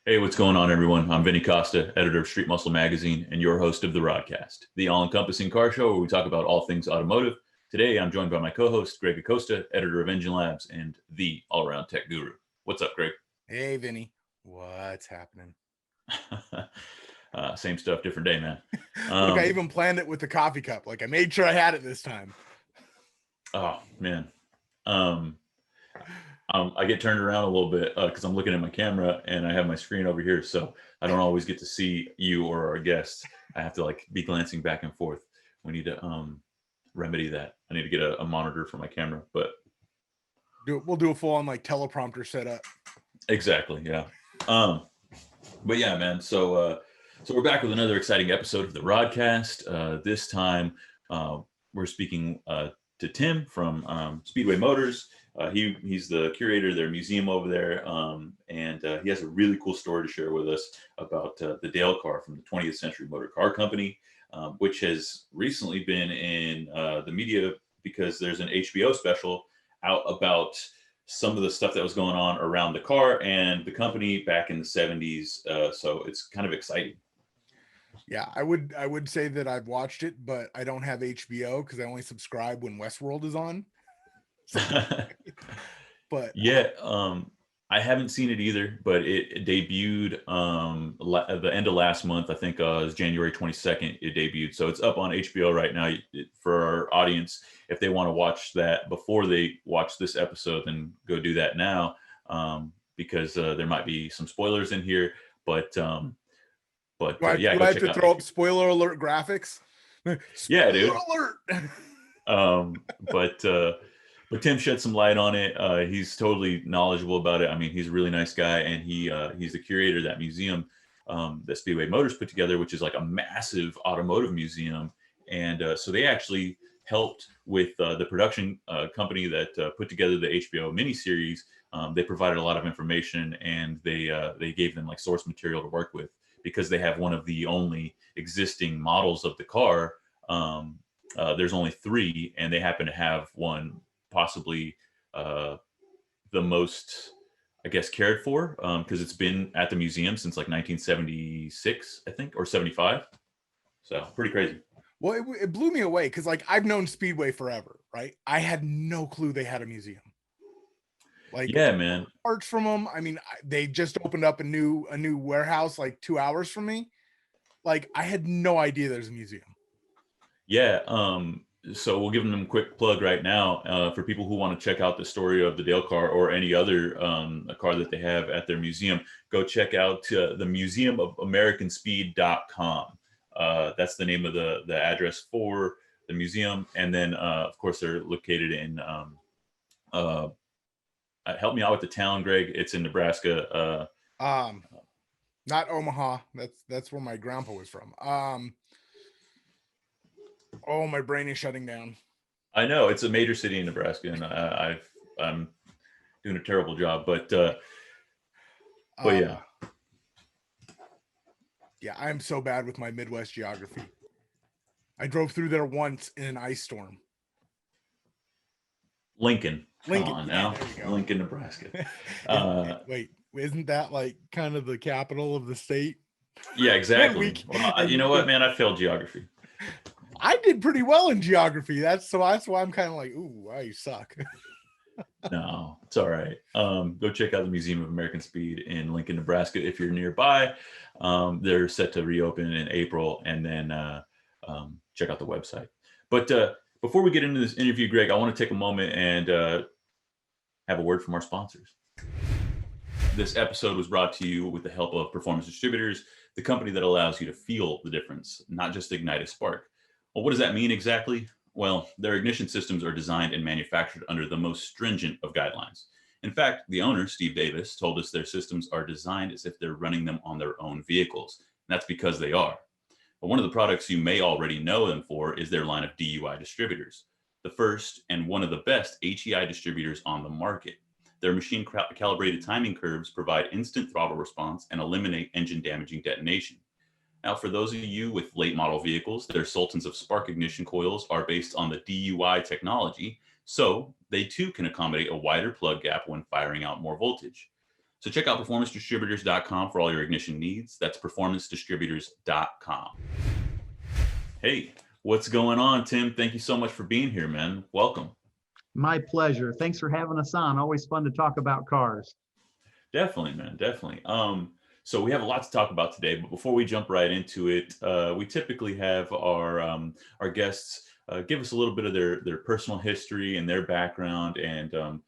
Hey, what's going on, everyone? I'm Vinny Costa, editor of Street Muscle Magazine, and your host of the RodCAST, the all-encompassing car show where we talk about all things automotive. Today, I'm joined by my co-host, Greg Acosta, editor of Engine Labs and the all-around tech guru. What's up, Greg? Hey, Vinny. What's happening? Same stuff, different day, man. Look, I even planned it with the coffee cup. Like, I made sure I had it this time. Oh, man. I get turned around a little bit because I'm looking at my camera and I have my screen over here, so I don't always get to see you or our guests. I have to be glancing back and forth. We need to remedy that. I need to get a monitor for my camera, but We'll do a full-on teleprompter setup. Exactly, yeah. But yeah, man. So we're back with another exciting episode of the RodCast. This time, we're speaking to Tim from Speedway Motors. He's the curator of their museum over there, and he has a really cool story to share with us about the Dale car from the 20th Century Motor Car Company, which has recently been in the media because there's an HBO special out about some of the stuff that was going on around the car and the company back in the 70s. So it's kind of exciting. Yeah, I would say that I've watched it, but I don't have HBO because I only subscribe when Westworld is on. But yeah, I haven't seen it either, but it debuted at the end of last month. I think it was January 22nd it debuted. So it's up on HBO right now. For our audience, if they want to watch that before they watch this episode, then go do that now, because there might be some spoilers in here. But do I have to throw up spoiler alert graphics? Yeah, dude. Alert. But Tim shed some light on it. He's totally knowledgeable about it. I mean, he's a really nice guy, and he's the curator of that museum that Speedway Motors put together, which is like a massive automotive museum. And so they actually helped with the production company that put together the HBO miniseries. They provided a lot of information, and they gave them source material to work with because they have one of the only existing models of the car. There's only 3, and they happen to have one possibly the most, I guess, cared for, because it's been at the museum since 1976, I think, or 75. So pretty crazy. Well, it blew me away because I've known Speedway forever, right? I had no clue they had a museum. Yeah, man. Parts from them. I mean, they just opened up a new warehouse 2 hours from me. I had no idea there's a museum. Yeah. So we'll give them a quick plug right now for people who want to check out the story of the Dale car or any other car that they have at their museum. Go check out the Museum of Americanspeed.com. That's the name of the address for the museum. And then, of course, they're located in, help me out with the town, Greg. It's in Nebraska. Not Omaha. That's where my grandpa was from. Oh, my brain is shutting down. I know it's a major city in Nebraska, and I'm doing a terrible job, but yeah. Yeah, I'm so bad with my Midwest geography. I drove through there once in an ice storm. Lincoln. Come on now. Lincoln, Nebraska. Wait, isn't that kind of the capital of the state? Yeah, exactly. Well, you know what, man? I failed geography. I did pretty well in geography. That's why I'm kind of ooh, you suck. No, it's all right. Go check out the Museum of American Speed in Lincoln, Nebraska if you're nearby. They're set to reopen in April, and then check out the website. But before we get into this interview, Greg, I want to take a moment and have a word from our sponsors. This episode was brought to you with the help of Performance Distributors, the company that allows you to feel the difference, not just ignite a spark. Well, what does that mean exactly? Well, their ignition systems are designed and manufactured under the most stringent of guidelines. In fact, the owner, Steve Davis, told us their systems are designed as if they're running them on their own vehicles. And that's because they are. But one of the products you may already know them for is their line of DUI distributors, the first and one of the best HEI distributors on the market. Their machine calibrated timing curves provide instant throttle response and eliminate engine damaging detonation. Now, for those of you with late model vehicles, their Sultans of Spark ignition coils are based on the DUI technology, so they too can accommodate a wider plug gap when firing out more voltage. So check out performancedistributors.com for all your ignition needs. That's performancedistributors.com. Hey, what's going on, Tim? Thank you so much for being here, man. Welcome. My pleasure. Thanks for having us on. Always fun to talk about cars. Definitely, man. Definitely. So we have a lot to talk about today, but before we jump right into it, we typically have our guests give us a little bit of their personal history and their background. And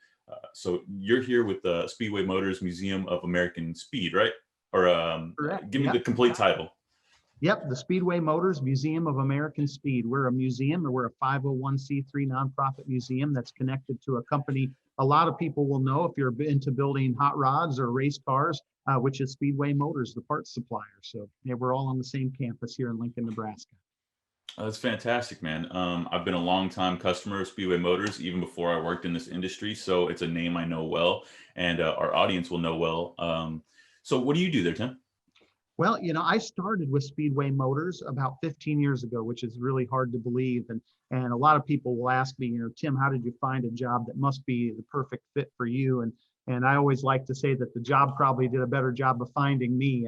so you're here with the Speedway Motors Museum of American Speed, right? Or Correct. give me Yep. the complete title. Yep, the Speedway Motors Museum of American Speed. We're a museum, or we're a 501c3 nonprofit museum that's connected to a company a lot of people will know if you're into building hot rods or race cars, which is Speedway Motors, the parts supplier. So yeah, we're all on the same campus here in Lincoln, Nebraska. That's fantastic, man. I've been a long time customer of Speedway Motors, even before I worked in this industry. So it's a name I know well, and our audience will know well. So what do you do there, Tim? Well, I started with Speedway Motors about 15 years ago, which is really hard to believe. And a lot of people will ask me, Tim, how did you find a job that must be the perfect fit for you? And I always like to say that the job probably did a better job of finding me.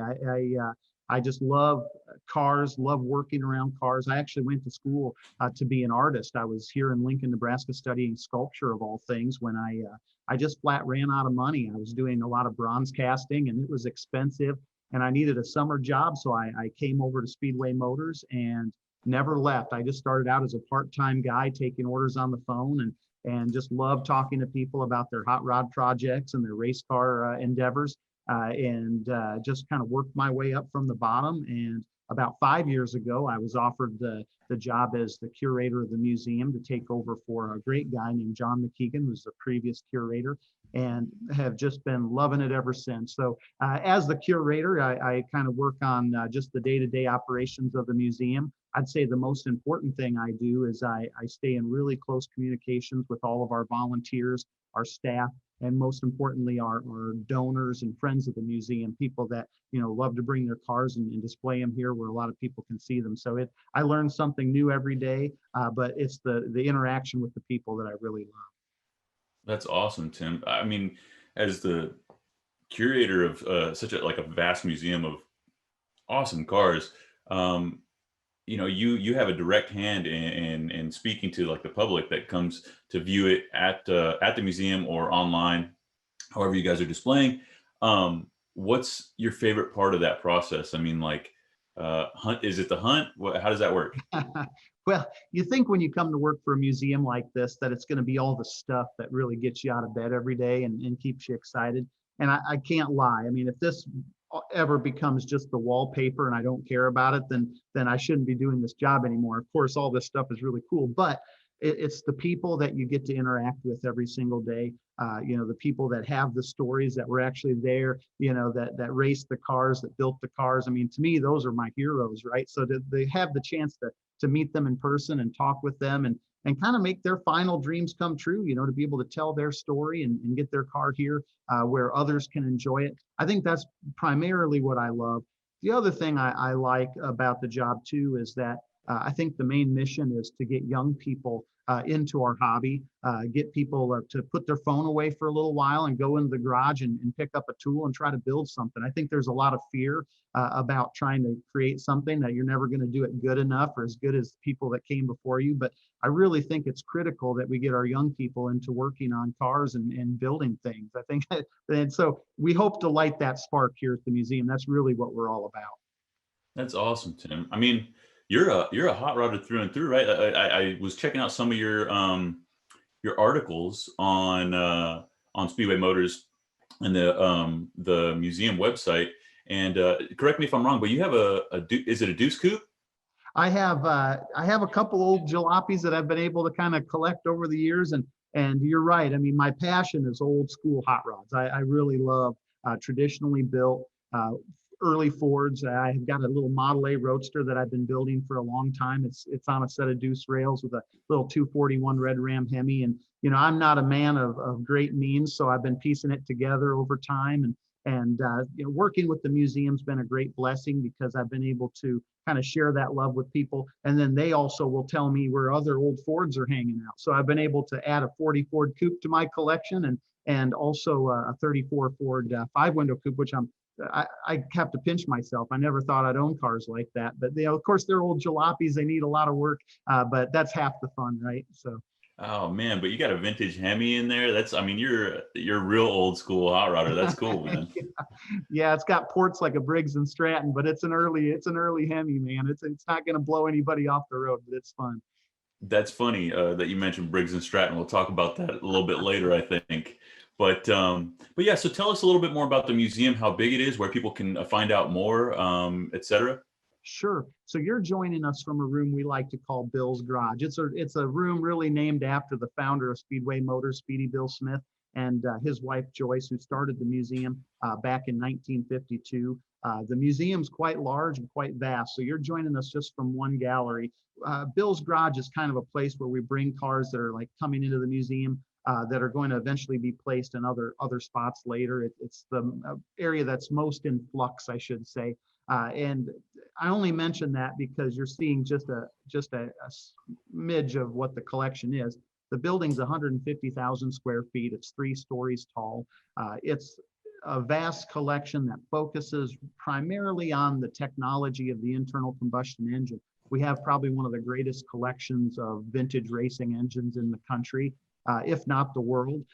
I just love cars, love working around cars. I actually went to school to be an artist. I was here in Lincoln, Nebraska, studying sculpture of all things when I just flat ran out of money. I was doing a lot of bronze casting, and it was expensive. And I needed a summer job, so I came over to Speedway Motors and never left. I just started out as a part-time guy taking orders on the phone and just loved talking to people about their hot rod projects and their race car endeavors, and just kind of worked my way up from the bottom. And about 5 years ago, I was offered the job as the curator of the museum to take over for a great guy named John McKeegan, who's the previous curator, and have just been loving it ever since. So as the curator, I kind of work on just the day-to-day operations of the museum. I'd say the most important thing I do is I stay in really close communications with all of our volunteers, our staff, and most importantly, our donors and friends of the museum, people that love to bring their cars and display them here where a lot of people can see them. So I learn something new every day, but it's the interaction with the people that I really love. That's awesome, Tim. I mean, as the curator of such a vast museum of awesome cars, you have a direct hand in speaking to like the public that comes to view it at the museum or online, however you guys are displaying. What's your favorite part of that process? I mean, hunt, is it the hunt? How does that work? Well, you think when you come to work for a museum like this that it's going to be all the stuff that really gets you out of bed every day and keeps you excited. And I can't lie. I mean, if this ever becomes just the wallpaper and I don't care about it, then I shouldn't be doing this job anymore. Of course, all this stuff is really cool, but it's the people that you get to interact with every single day. The people that have the stories that were actually there, that raced the cars, that built the cars. I mean, to me, those are my heroes, right? So they have the chance to meet them in person and talk with them and kind of make their final dreams come true, to be able to tell their story and get their car here where others can enjoy it. I think that's primarily what I love. The other thing I like about the job too is that I think the main mission is to get young people into our hobby, get people to put their phone away for a little while and go into the garage and pick up a tool and try to build something. I think there's a lot of fear about trying to create something that you're never going to do it good enough or as good as people that came before you. But I really think it's critical that we get our young people into working on cars and building things. I think, and so we hope to light that spark here at the museum. That's really what we're all about. That's awesome, Tim. I mean, you're a hot rodder through and through, right? I was checking out some of your articles on Speedway Motors and the museum website. And correct me if I'm wrong, but you have is it a Deuce Coupe? I have a couple old jalopies that I've been able to kind of collect over the years, and you're right. I mean, my passion is old school hot rods. I really love traditionally built early Fords. I've got a little Model A Roadster that I've been building for a long time. It's on a set of deuce rails with a little 241 Red Ram Hemi. And, I'm not a man of great means, so I've been piecing it together over time. And working with the museum's been a great blessing because I've been able to kind of share that love with people. And then they also will tell me where other old Fords are hanging out. So I've been able to add a 40 Ford Coupe to my collection and also a 34 Ford 5-window coupe, which I have to pinch myself. I never thought I'd own cars like that, but of course they're old jalopies. They need a lot of work, but that's half the fun, right? So. Oh man, but you got a vintage Hemi in there. That's, I mean, you're real old school hot rodder. That's cool, man. Yeah, it's got ports like a Briggs and Stratton, but it's an early Hemi, man. It's not going to blow anybody off the road, but it's fun. That's funny that you mentioned Briggs and Stratton. We'll talk about that a little bit later, I think. But yeah, so tell us a little bit more about the museum, how big it is, where people can find out more, etc. Sure. So you're joining us from a room we like to call Bill's Garage. It's a room really named after the founder of Speedway Motors, Speedy Bill Smith, and his wife Joyce, who started the museum back in 1952. The museum's quite large and quite vast. So you're joining us just from one gallery. Bill's Garage is kind of a place where we bring cars that are like coming into the museum that are going to eventually be placed in other spots later. It's the area that's most in flux, I should say. And I only mention that because you're seeing just a smidge of what the collection is. The building's 150,000 square feet. It's 3 stories tall. It's a vast collection that focuses primarily on the technology of the internal combustion engine. We have probably one of the greatest collections of vintage racing engines in the country, if not the world.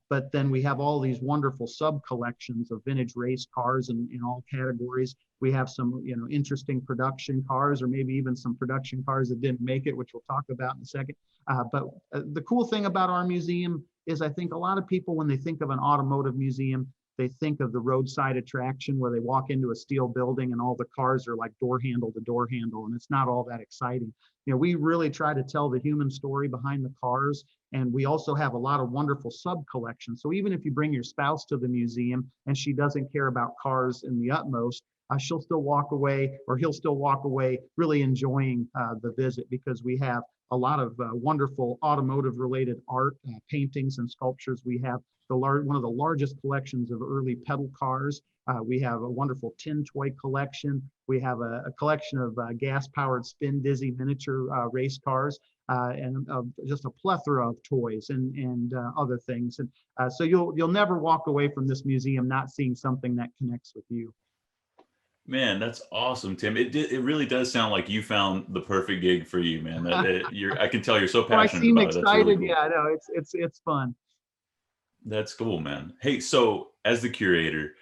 But then we have all these wonderful sub-collections of vintage race cars in all categories. We have some, interesting production cars, or maybe even some production cars that didn't make it, which we'll talk about in a second. But the cool thing about our museum is I think a lot of people, when they think of an automotive museum, they think of the roadside attraction where they walk into a steel building and all the cars are like door handle to door handle, and it's not all that exciting. We really try to tell the human story behind the cars, and we also have a lot of wonderful sub-collections. So even if you bring your spouse to the museum and she doesn't care about cars in the utmost, she'll still walk away, or he'll still walk away really enjoying the visit, because we have a lot of wonderful automotive related art, paintings and sculptures. We have one of the largest collections of early pedal cars. We have a wonderful tin toy collection. We have a collection of gas-powered spin dizzy miniature race cars, and just a plethora of toys and other things. And so you'll never walk away from this museum not seeing something that connects with you. Man, that's awesome, Tim. It really does sound like you found the perfect gig for you, man. I can tell you're so passionate about it. That's really cool. Yeah, no, it's fun. That's cool, man. Hey, so as the curator,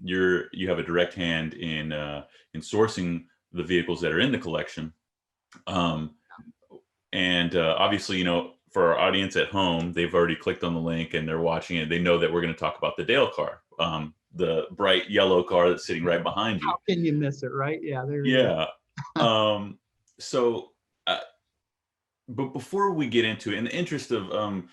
you have a direct hand in sourcing the vehicles that are in the collection, and obviously, for our audience at home, they've already clicked on the link and they're watching it. They know that we're going to talk about the Dale car, the bright yellow car that's sitting right behind you. How can you miss it, right? Yeah, yeah. So, but before we get into it, in the interest of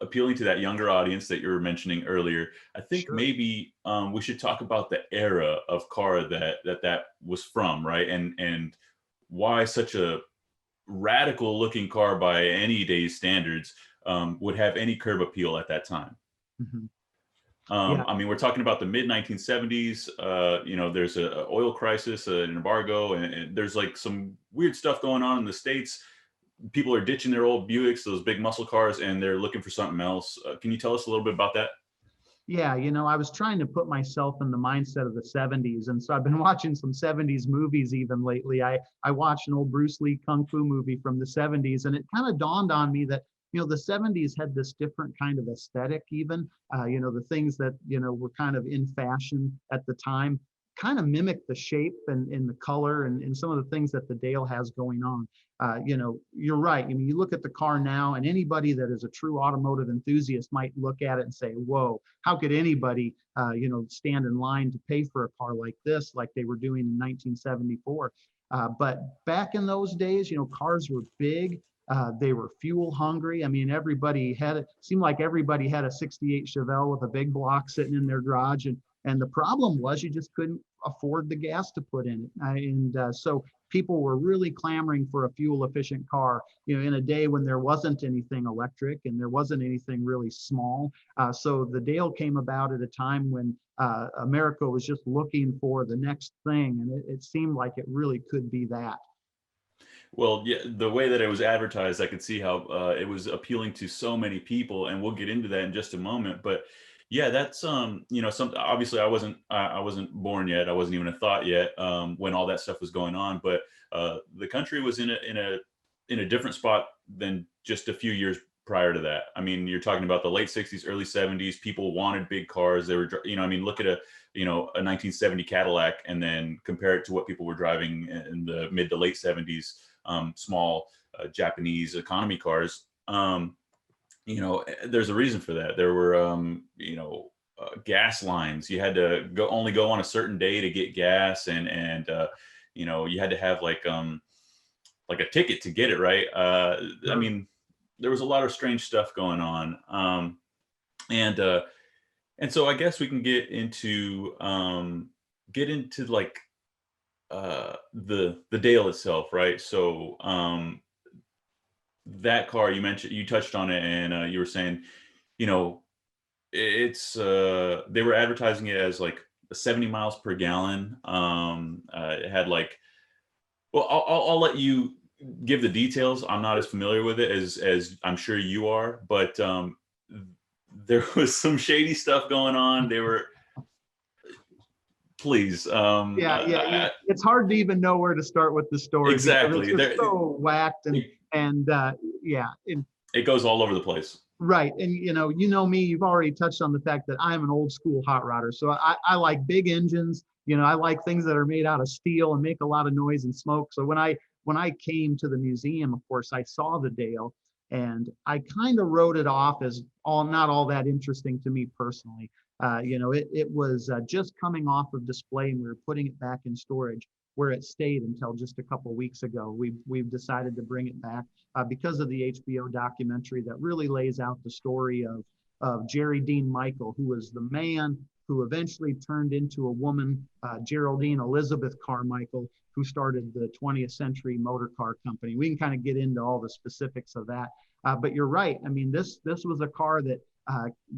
appealing to that younger audience that you were mentioning earlier, I think Sure. maybe we should talk about the era of car that was from, right? And why such a radical looking car by any day's standards would have any curb appeal at that time. Mm-hmm. I mean, we're talking about the mid 1970s. There's an oil crisis, an embargo, and there's like some weird stuff going on in the States. People are ditching their old Buicks, those big muscle cars, and they're looking for something else. Can you tell us a little bit about that? Yeah, I was trying to put myself in the mindset of the 70s. And so I've been watching some 70s movies even lately. I watched an old Bruce Lee Kung Fu movie from the 70s, and it kind of dawned on me that, the 70s had this different kind of aesthetic even. The things that, were kind of in fashion at the time kind of mimic the shape and the color and some of the things that the Dale has going on. You're right. I mean, you look at the car now, and anybody that is a true automotive enthusiast might look at it and say, whoa, how could anybody, stand in line to pay for a car like this, like they were doing in 1974? But back in those days, cars were big. They were fuel hungry. I mean, seemed like everybody had a 68 Chevelle with a big block sitting in their garage. And the problem was you just couldn't afford the gas to put in it. So people were really clamoring for a fuel efficient car, in a day when there wasn't anything electric and there wasn't anything really small. So the Dale came about at a time when America was just looking for the next thing. And it seemed like it really could be that. Well, yeah, the way that it was advertised, I could see how it was appealing to so many people, and we'll get into that in just a moment. But yeah, that's you know, some obviously I wasn't born yet. I wasn't even a thought yet when all that stuff was going on. But the country was in a different spot than just a few years prior to that. I mean, you're talking about the late 60s, early 70s. People wanted big cars. They were, you know, I mean, look at a 1970 Cadillac and then compare it to what people were driving in the mid to late 70s, small Japanese economy cars. You know, there's a reason for that. There were, gas lines. You had to only go on a certain day to get gas, and you know, you had to have like a ticket to get it, right. I Sure. mean, there was a lot of strange stuff going on, and and so I guess we can get into like the Dale itself, right? So that car you mentioned, you touched on it, and you were saying, you know, it's they were advertising it as like 70 miles per gallon. It had like, well, I'll let you give the details. I'm not as familiar with it as I'm sure you are, but there was some shady stuff going on. They were, please, It's hard to even know where to start with the story because it's exactly. just so whacked and yeah, and It goes all over the place. right. And you know me, you've already touched on the fact that I'm an old school hot rodder. So I like big engines, I like things that are made out of steel and make a lot of noise and smoke. So when I came to the museum, of course, I saw the Dale and I kind of wrote it off as not all that interesting to me personally. It was just coming off of display and we were putting it back in storage where it stayed until just a couple of weeks ago. We've decided to bring it back because of the HBO documentary that really lays out the story of Jerry Dean Michael, who was the man who eventually turned into a woman, Geraldine Elizabeth Carmichael, who started the 20th Century Motor Car Company. We can kind of get into all the specifics of that. But you're right. I mean, this was a car that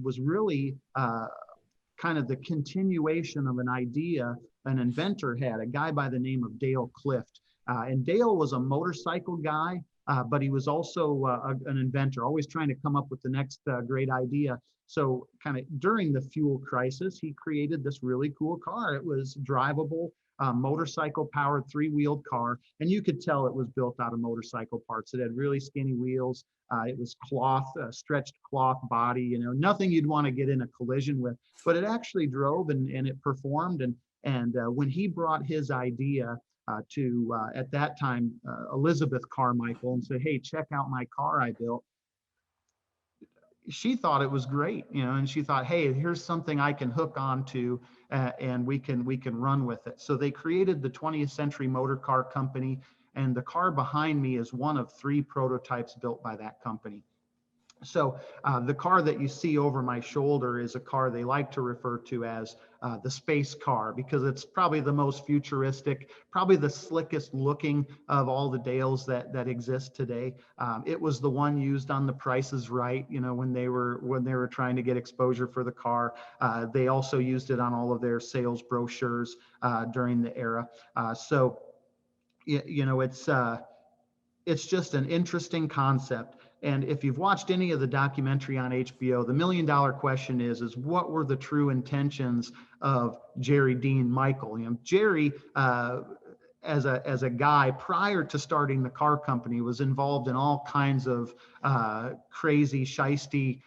was really kind of the continuation of an idea an inventor had, a guy by the name of Dale Clift. And Dale was a motorcycle guy, but he was also an inventor, always trying to come up with the next great idea. So kind of during the fuel crisis, he created this really cool car. It was drivable, motorcycle powered three-wheeled car. And you could tell it was built out of motorcycle parts. It had really skinny wheels. It was cloth, stretched cloth body, nothing you'd want to get in a collision with, but it actually drove and it performed. And when he brought his idea to, at that time, Elizabeth Carmichael and said, hey, check out my car I built, she thought it was great, and she thought, hey, here's something I can hook onto and we can run with it. So they created the 20th Century Motor Car Company, and the car behind me is one of 3 prototypes built by that company. So the car that you see over my shoulder is a car they like to refer to as the space car because it's probably the most futuristic, probably the slickest looking of all the Dales that exist today. It was the one used on The Price is Right, when they were trying to get exposure for the car. They also used it on all of their sales brochures during the era. So it's just an interesting concept. And if you've watched any of the documentary on HBO, the $1 million question is what were the true intentions of Jerry Dean Michael? Jerry, as a guy prior to starting the car company, was involved in all kinds of crazy, shisty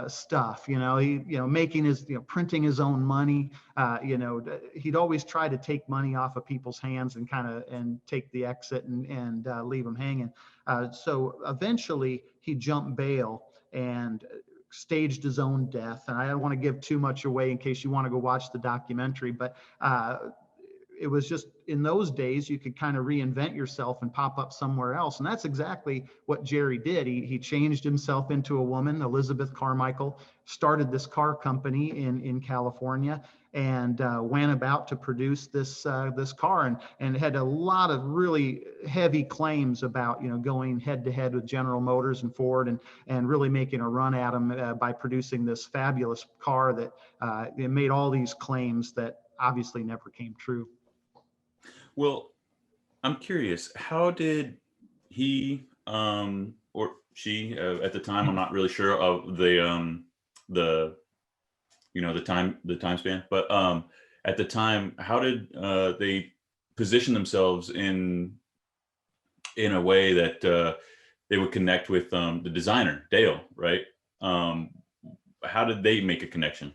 stuff. He, making his, printing his own money. He'd always try to take money off of people's hands and take the exit and leave them hanging. So eventually he jumped bail and staged his own death. And I don't want to give too much away in case you want to go watch the documentary, but it was just in those days you could kind of reinvent yourself and pop up somewhere else. And that's exactly what Jerry did. He changed himself into a woman, Elizabeth Carmichael, started this car company in California, and went about to produce this car, and had a lot of really heavy claims about going head to head with General Motors and Ford and really making a run at them by producing this fabulous car that it made all these claims that obviously never came true. Well, I'm curious, how did he or she at the time, I'm not really sure of the the time span, but at the time, how did they position themselves in a way that they would connect with the designer Dale, right? Um, how did they make a connection?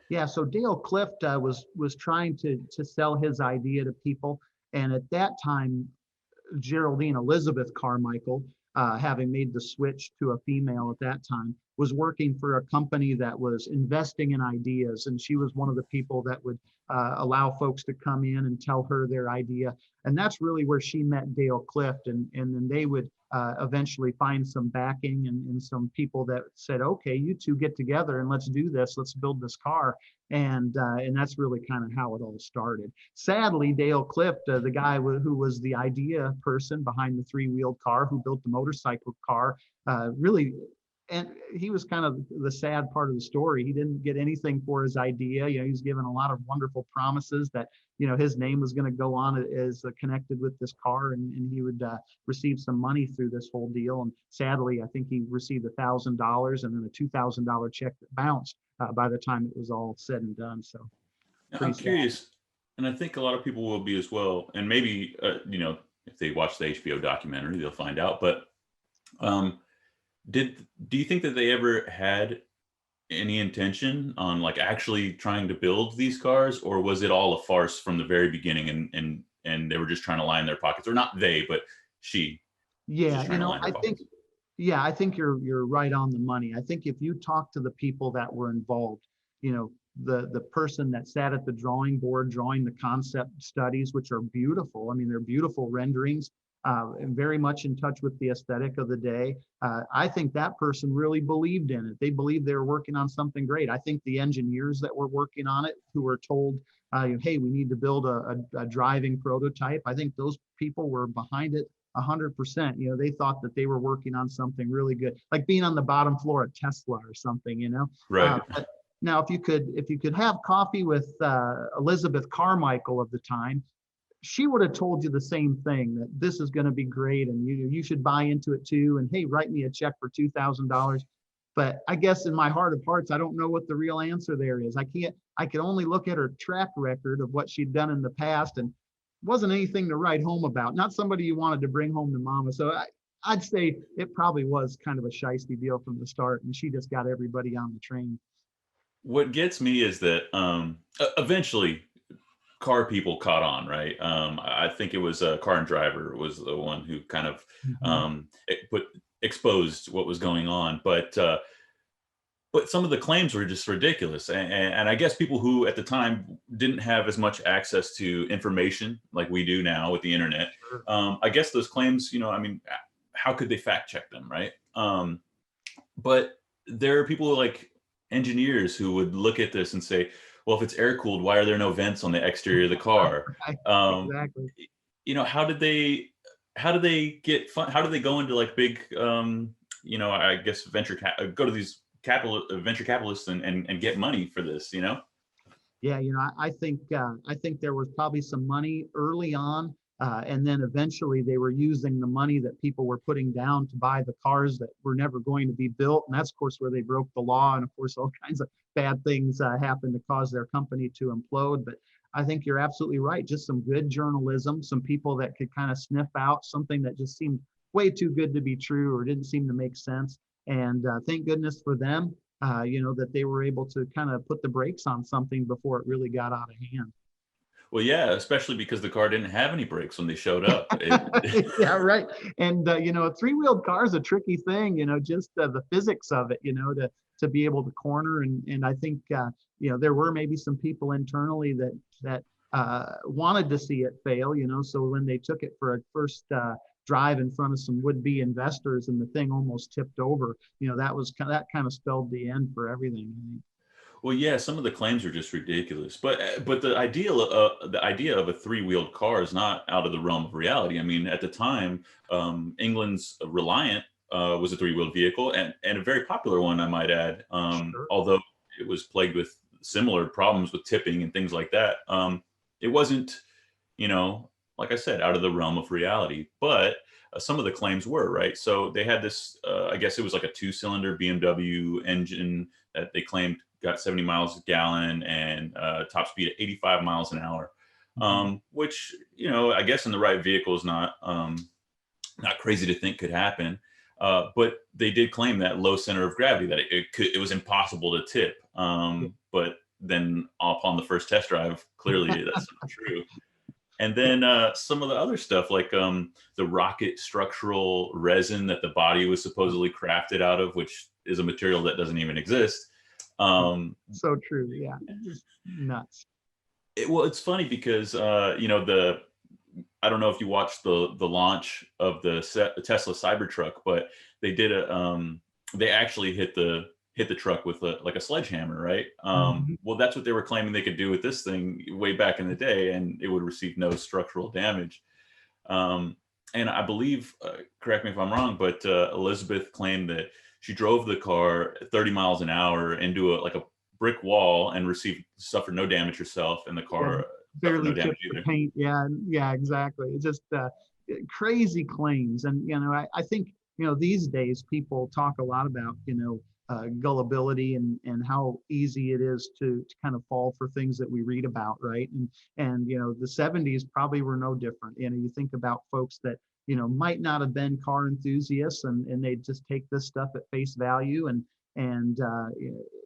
Yeah, so Dale Clift was trying to sell his idea to people, and at that time, Geraldine Elizabeth Carmichael, having made the switch to a female at that time, was working for a company that was investing in ideas. And she was one of the people that would allow folks to come in and tell her their idea. And that's really where she met Dale Clift. And then they would eventually find some backing and some people that said, okay, you two get together and let's do this. Let's build this car. And that's really kind of how it all started. Sadly, Dale Clift, the guy who was the idea person behind the three-wheeled car, who built the motorcycle car, really, and he was kind of the sad part of the story. He didn't get anything for his idea. He was given a lot of wonderful promises that his name was going to go on as connected with this car, and he would receive some money through this whole deal. And sadly, I think he received $1,000 and then a $2,000 check that bounced by the time it was all said and done. So I'm curious, and I think a lot of people will be as well. And maybe if they watch the HBO documentary, they'll find out. But do you think that they ever had any intention on like actually trying to build these cars, or was it all a farce from the very beginning, and they were just trying to line their pockets? Or not they, but she. Yeah, I think you're right on the money. I think if you talk to the people that were involved, the person that sat at the drawing board drawing the concept studies, which are beautiful. I mean, they're beautiful renderings, and very much in touch with the aesthetic of the day. I think that person really believed in it. They believed they were working on something great. I think the engineers that were working on it, who were told, hey, we need to build a driving prototype, I think those people were behind it 100%. They thought that they were working on something really good, like being on the bottom floor of Tesla or something. Right. But now, if you could have coffee with Elizabeth Carmichael of the time, she would have told you the same thing, that this is going to be great and you should buy into it too. And hey, write me a check for $2,000. But I guess in my heart of hearts, I don't know what the real answer there is. I can only look at her track record of what she'd done in the past, and wasn't anything to write home about. Not somebody you wanted to bring home to mama. So I'd say it probably was kind of a shiesty deal from the start, and she just got everybody on the train. What gets me is that eventually car people caught on, right? I think it was Car and Driver was the one who kind of exposed what was going on, but some of the claims were just ridiculous, and I guess people who at the time didn't have as much access to information like we do now with the internet, I guess those claims, I mean, how could they fact check them, right? But there are people like engineers who would look at this and say, well, if it's air cooled, why are there no vents on the exterior of the car? Exactly. How did they get fun? How do they go into like big, I guess go to these venture capitalists and get money for this? Yeah, I think there was probably some money early on, and then eventually they were using the money that people were putting down to buy the cars that were never going to be built, and that's of course where they broke the law, and of course all kinds of bad things happened to cause their company to implode. But I think you're absolutely right. Just some good journalism, some people that could kind of sniff out something that just seemed way too good to be true or didn't seem to make sense. And thank goodness for them, that they were able to kind of put the brakes on something before it really got out of hand. Well, yeah, especially because the car didn't have any brakes when they showed up. Yeah, right. And a three-wheeled car is a tricky thing. Just the physics of it. To be able to corner, and I think there were maybe some people internally that wanted to see it fail. So when they took it for a first drive in front of some would-be investors and the thing almost tipped over, that kind of spelled the end for everything. Well, yeah, some of the claims are just ridiculous, but the idea of a three-wheeled car is not out of the realm of reality. I mean, at the time, England's Reliant was a three-wheeled vehicle, and a very popular one, I might add. Sure. Although it was plagued with similar problems with tipping and things like that. It wasn't, like I said, out of the realm of reality. But some of the claims were right. So they had this, I guess it was like a 2-cylinder BMW engine that they claimed got 70 miles a gallon and top speed at 85 miles an hour, which, I guess in the right vehicle is not crazy to think could happen. But they did claim that low center of gravity, that it was impossible to tip. But then upon the first test drive, clearly that's not true. And then some of the other stuff, like the rocket structural resin that the body was supposedly crafted out of, which is a material that doesn't even exist. So true. Yeah. Just nuts. Well, it's funny because, I don't know if you watched the launch of the Tesla Cybertruck, but they did they actually hit the truck with like a sledgehammer, right? Well, that's what they were claiming they could do with this thing way back in the day, and it would receive no structural damage. And I believe, correct me if I'm wrong, but Elizabeth claimed that she drove the car 30 miles an hour into a brick wall and suffered no damage herself, and the car barely no damage chipped the either. paint. Yeah, exactly. It's just crazy claims. And I think these days people talk a lot about gullibility and how easy it is to kind of fall for things that we read about, right? And the 70s probably were no different. You think about folks that might not have been car enthusiasts, and they just take this stuff at face value, and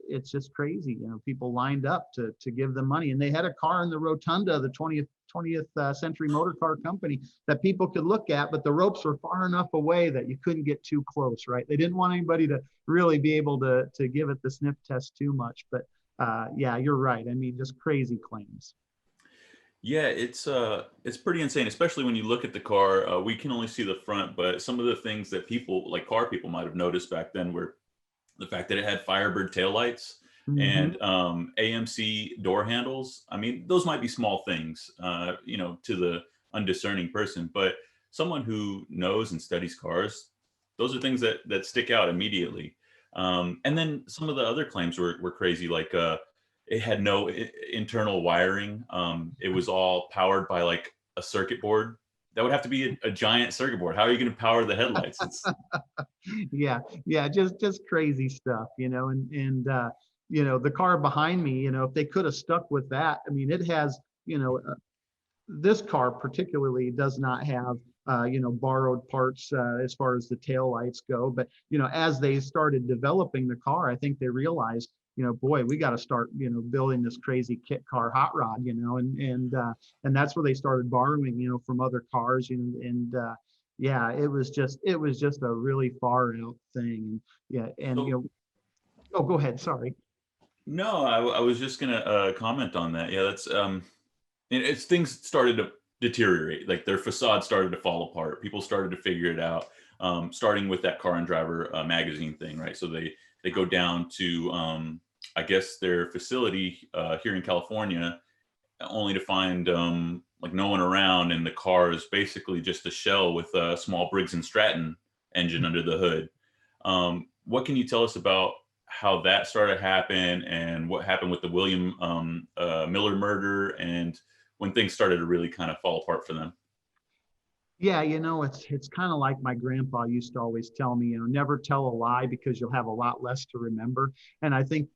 it's just crazy. People lined up to give them money, and they had a car in the rotunda of the 20th Century Motor Car Company that people could look at, but the ropes were far enough away that you couldn't get too close, right? They didn't want anybody to really be able to give it the sniff test too much. But yeah, you're right. I mean, just crazy claims. Yeah, it's pretty insane, especially when you look at the car. We can only see the front, but some of the things that people, like car people, might have noticed back then were the fact that it had Firebird taillights and AMC door handles. I mean, those might be small things, to the undiscerning person, but someone who knows and studies cars, those are things that stick out immediately. And then some of the other claims were crazy, like it had no internal wiring. It was all powered by like a circuit board. That would have to be a giant circuit board. How are you going to power the headlights? Yeah, just crazy stuff, and the car behind me, if they could have stuck with that. I mean, it has, this car particularly does not have borrowed parts as far as the tail lights go, but as they started developing the car, I think they realized, boy, we got to start building this crazy kit car hot rod, and that's where they started borrowing from other cars, and yeah, it was just a really far out thing. Yeah, and oh, go ahead, sorry. No, I was just gonna comment on that. Yeah, that's it's things started to deteriorate. Like their facade started to fall apart. People started to figure it out. Starting with that Car and Driver magazine thing, right? So they go down to I guess their facility here in California, only to find like no one around, and the car is basically just a shell with a small Briggs and Stratton engine under the hood. What can you tell us about how that started to happen, and what happened with the William Miller murder, and when things started to really kind of fall apart for them? Yeah, it's kind of like my grandpa used to always tell me, never tell a lie because you'll have a lot less to remember. And I think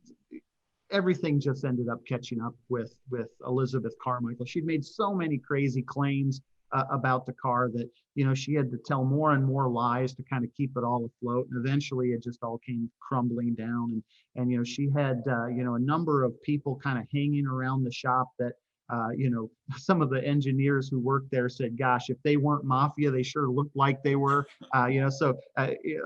everything just ended up catching up with Elizabeth Carmichael. She'd made so many crazy claims about the car that she had to tell more and more lies to kind of keep it all afloat, and eventually it just all came crumbling down. And she had a number of people kind of hanging around the shop that some of the engineers who worked there said, gosh, if they weren't mafia, they sure looked like they were. So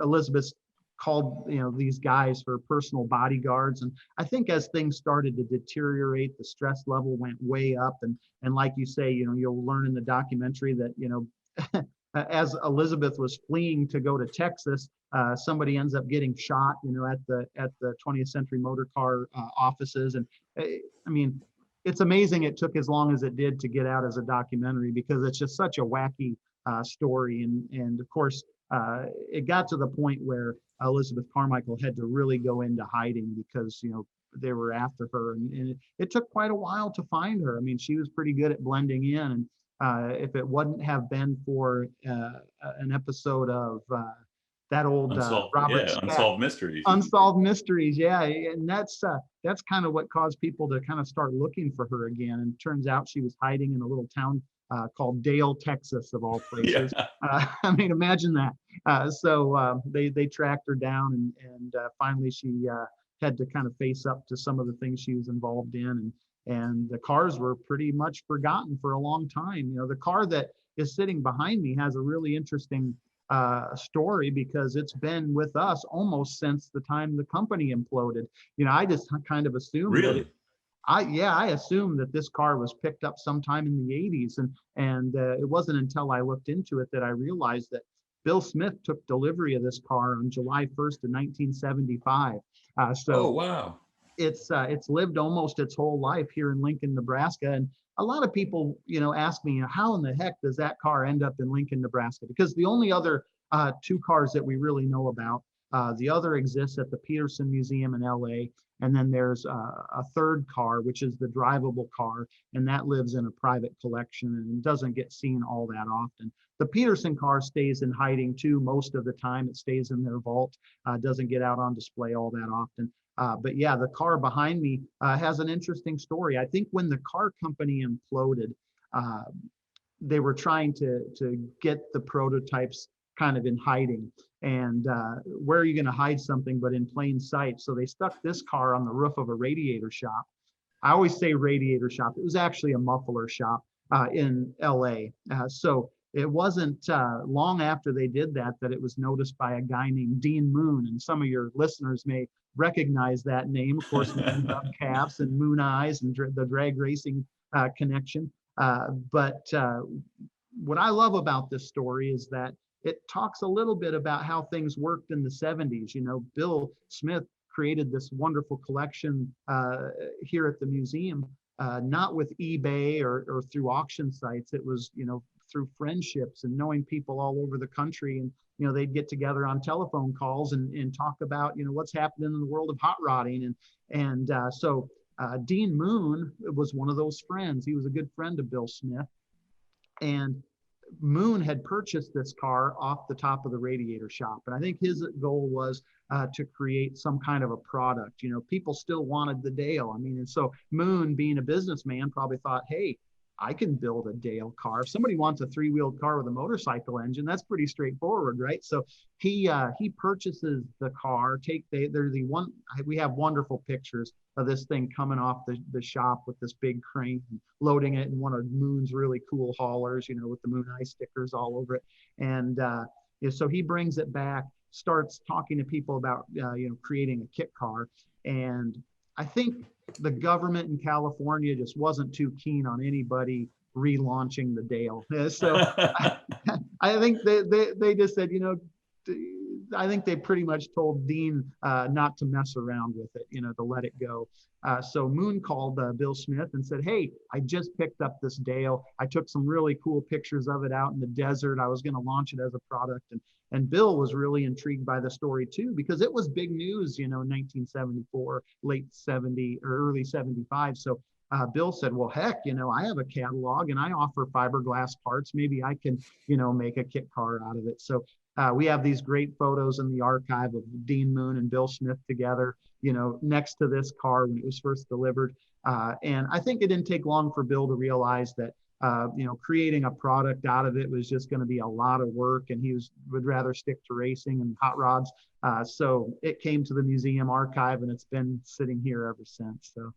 Elizabeth called these guys for personal bodyguards, and I think as things started to deteriorate, the stress level went way up, and like you say, you'll learn in the documentary that as Elizabeth was fleeing to go to Texas, somebody ends up getting shot at the 20th Century Motor Car offices. And I mean, it's amazing it took as long as it did to get out as a documentary, because it's just such a wacky story. And of course, it got to the point where Elizabeth Carmichael had to really go into hiding because, they were after her. And it took quite a while to find her. I mean, she was pretty good at blending in. If it wouldn't have been for an episode of that old Robert Stack, Unsolved Mysteries. Unsolved Mysteries, yeah, and that's kind of what caused people to kind of start looking for her again. And it turns out she was hiding in a little town called Dale, Texas, of all places. Yeah. I mean, imagine that. So they tracked her down, and finally she had to kind of face up to some of the things she was involved in, and the cars were pretty much forgotten for a long time. You know, the car that is sitting behind me has a really interesting story, because it's been with us almost since the time the company imploded. You know, I just kind of assumed Really? that I assumed that this car was picked up sometime in the 80s, and it wasn't until I looked into it that I realized that Bill Smith took delivery of this car on July 1st of 1975. Oh, wow. It's lived almost its whole life here in Lincoln, Nebraska. And a lot of people, you know, ask me, how in the heck does that car end up in Lincoln, Nebraska? Because the only other two cars that we really know about, the other exists at the Peterson Museum in LA. And then there's a third car, which is the drivable car, and that lives in a private collection and doesn't get seen all that often. The Peterson car stays in hiding too most of the time. It stays in their vault, doesn't get out on display all that often. But yeah, the car behind me has an interesting story. I think when the car company imploded, they were trying to get the prototypes kind of in hiding. And where are you going to hide something but in plain sight? So they stuck this car on the roof of a radiator shop. I always say radiator shop. It was actually a muffler shop in LA. So it wasn't long after they did that it was noticed by a guy named Dean Moon. And some of your listeners may recognize that name. Of course, RodCAST and Moon Eyes and the drag racing connection. But what I love about this story is that it talks a little bit about how things worked in the 70s. You know, Bill Smith created this wonderful collection here at the museum, not with eBay or through auction sites. It was, you know, through friendships and knowing people all over the country. And, you know, they'd get together on telephone calls and talk about, you know, what's happening in the world of hot rodding. So Dean Moon was one of those friends. He was a good friend of Bill Smith. And Moon had purchased this car off the top of the radiator shop. And I think his goal was to create some kind of a product. You know, people still wanted the Dale. I mean, and so Moon, being a businessman, probably thought, hey, I can build a Dale car. If somebody wants a three-wheeled car with a motorcycle engine, that's pretty straightforward, right? So he purchases the car. We have wonderful pictures of this thing coming off the shop with this big crane, loading it in one of Moon's really cool haulers, you know, with the Moon Eye stickers all over it. And so he brings it back, starts talking to people about you know, creating a kit car. And I think the government in California just wasn't too keen on anybody relaunching the Dale. So I think they just said, you know, I think they pretty much told Dean not to mess around with it, you know, to let it go. So Moon called Bill Smith and said, hey, I just picked up this Dale. I took some really cool pictures of it out in the desert. I was going to launch it as a product. And Bill was really intrigued by the story too, because it was big news, you know, in 1974, late 70 or early 75. So Bill said, well, heck, you know, I have a catalog and I offer fiberglass parts. Maybe I can, you know, make a kit car out of it. So we have these great photos in the archive of Dean Moon and Bill Smith together, you know, next to this car when it was first delivered. And I think it didn't take long for Bill to realize that, you know, creating a product out of it was just going to be a lot of work, and he would rather stick to racing and hot rods. So it came to the museum archive, and it's been sitting here ever since. So.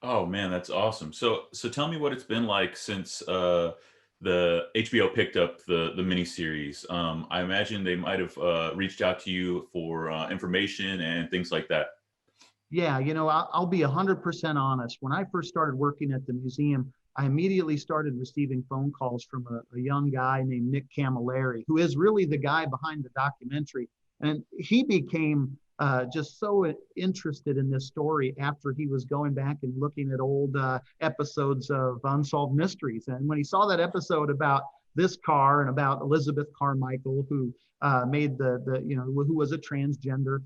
Oh man, that's awesome. So tell me what it's been like since the HBO picked up the miniseries. I imagine they might have reached out to you for information and things like that. Yeah, you know, I'll be 100% honest. When I first started working at the museum, I immediately started receiving phone calls from a young guy named Nick Camilleri, who is really the guy behind the documentary. And he became just so interested in this story after he was going back and looking at old episodes of Unsolved Mysteries. And when he saw that episode about this car and about Elizabeth Carmichael, who made you know, who was a transgender,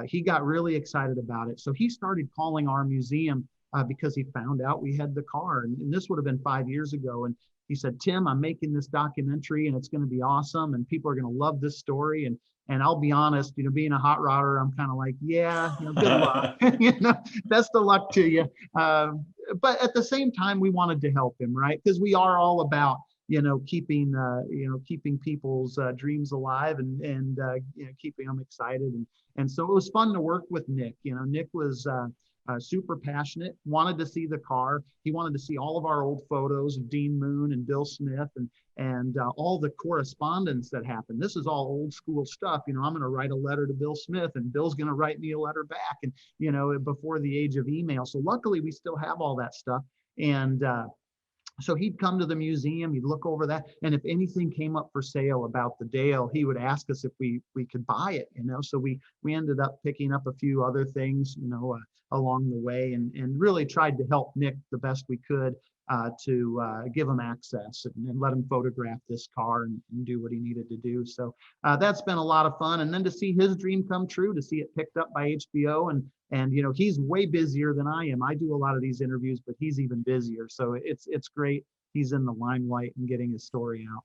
he got really excited about it. So he started calling our museum because he found out we had the car. And this would have been 5 years ago. And he said, Tim, I'm making this documentary and it's going to be awesome and people are going to love this story. And I'll be honest, being a hot rodder, I'm kind of like, yeah, good luck, best of luck to you. But at the same time, we wanted to help him, right? Because we are all about, keeping people's dreams alive and keeping them excited. And so it was fun to work with Nick. Nick was super passionate, wanted to see the car. He wanted to see all of our old photos of Dean Moon and Bill Smith and all the correspondence that happened. This is all old school stuff. I'm going to write a letter to Bill Smith and Bill's going to write me a letter back, and before the age of email. So luckily we still have all that stuff. And so he'd come to the museum, he'd look over that, and if anything came up for sale about the Dale, he would ask us if we could buy it. So we ended up picking up a few other things, along the way, and really tried to help Nick the best we could to give him access and let him photograph this car and do what he needed to do. So that's been a lot of fun. And then to see his dream come true, to see it picked up by HBO, and he's way busier than I am. I do a lot of these interviews, but he's even busier. So it's great. He's in the limelight and getting his story out.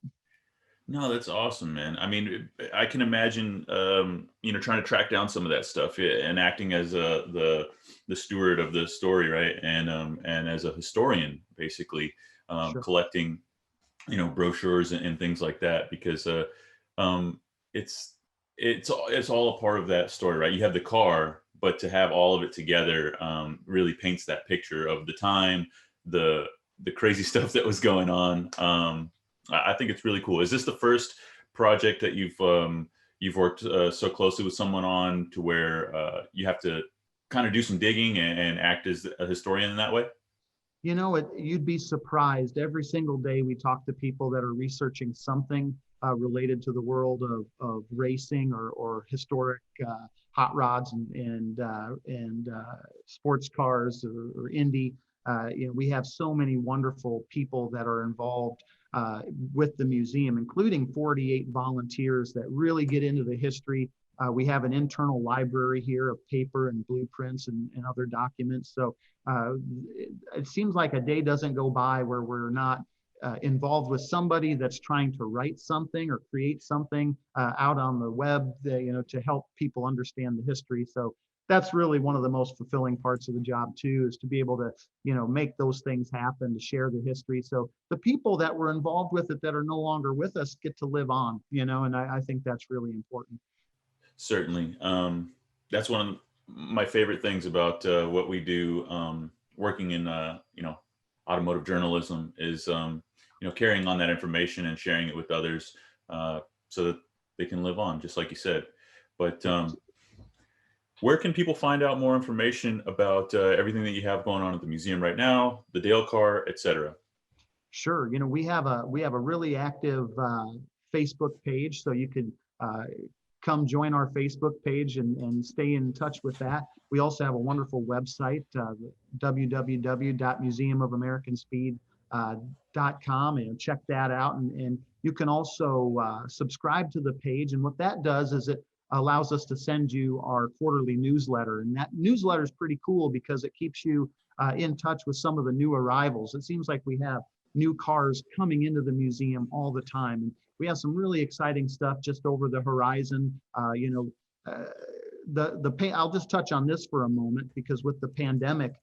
No, that's awesome, man. I mean, I can imagine, trying to track down some of that stuff and acting as the steward of the story, right? And as a historian, basically, Sure. collecting, brochures and things like that, because it's all a part of that story, right? You have the car, but to have all of it together really paints that picture of the time, the crazy stuff that was going on. I think it's really cool. Is this the first project that you've worked so closely with someone on to where you have to kind of do some digging and act as a historian in that way? You'd be surprised. Every single day we talk to people that are researching something related to the world of racing or historic hot rods and sports cars or Indy. We have so many wonderful people that are involved with the museum, including 48 volunteers that really get into the history. We have an internal library here of paper and blueprints and other documents. So it seems like a day doesn't go by where we're not involved with somebody that's trying to write something or create something out on the web, to help people understand the history. So that's really one of the most fulfilling parts of the job too, is to be able to, make those things happen, to share the history. So the people that were involved with it that are no longer with us get to live on, and I think that's really important. Certainly. That's one of my favorite things about what we do, working in, automotive journalism is, carrying on that information and sharing it with others so that they can live on, just like you said. But where can people find out more information about everything that you have going on at the museum right now, the Dale car, etc.? Sure. We have a really active Facebook page, so you could come join our Facebook page and stay in touch with that. We also have a wonderful website, www.museumofamericanspeed.com, and check that out. And you can also subscribe to the page. And what that does is it allows us to send you our quarterly newsletter. And that newsletter is pretty cool because it keeps you in touch with some of the new arrivals. It seems like we have new cars coming into the museum all the time. And we have some really exciting stuff just over the horizon. I'll just touch on this for a moment, because with the pandemic,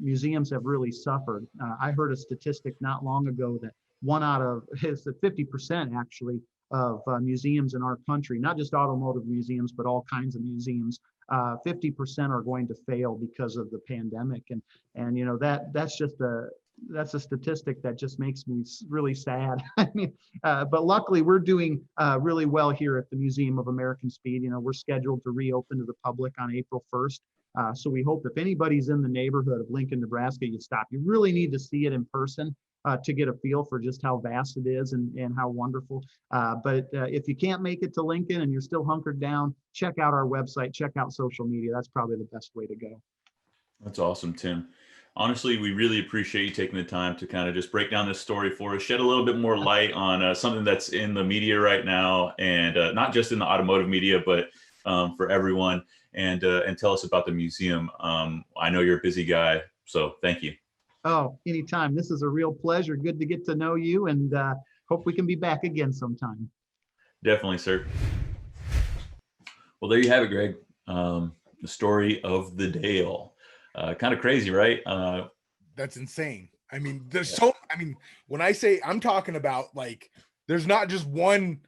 museums have really suffered. I heard a statistic not long ago that 50% actually of museums in our country, not just automotive museums, but all kinds of museums, 50% are going to fail because of the pandemic. And that's a statistic that just makes me really sad. I mean, but luckily we're doing really well here at the Museum of American Speed. We're scheduled to reopen to the public on April 1st. So we hope if anybody's in the neighborhood of Lincoln, Nebraska, you stop. You really need to see it in person to get a feel for just how vast it is and how wonderful. But if you can't make it to Lincoln and you're still hunkered down, check out our website, check out social media. That's probably the best way to go. That's awesome, Tim. Honestly, we really appreciate you taking the time to kind of just break down this story for us, shed a little bit more light on something that's in the media right now, and not just in the automotive media, but for everyone, and tell us about the museum. I know you're a busy guy, so thank you. Oh, anytime. This is a real pleasure. Good to get to know you, and hope we can be back again sometime. Definitely, sir. Well, there you have it, Greg. The story of the Dale. Kind of crazy, right? That's insane. I mean, there's Yeah. so, I mean, when I say I'm talking about like, there's not just one,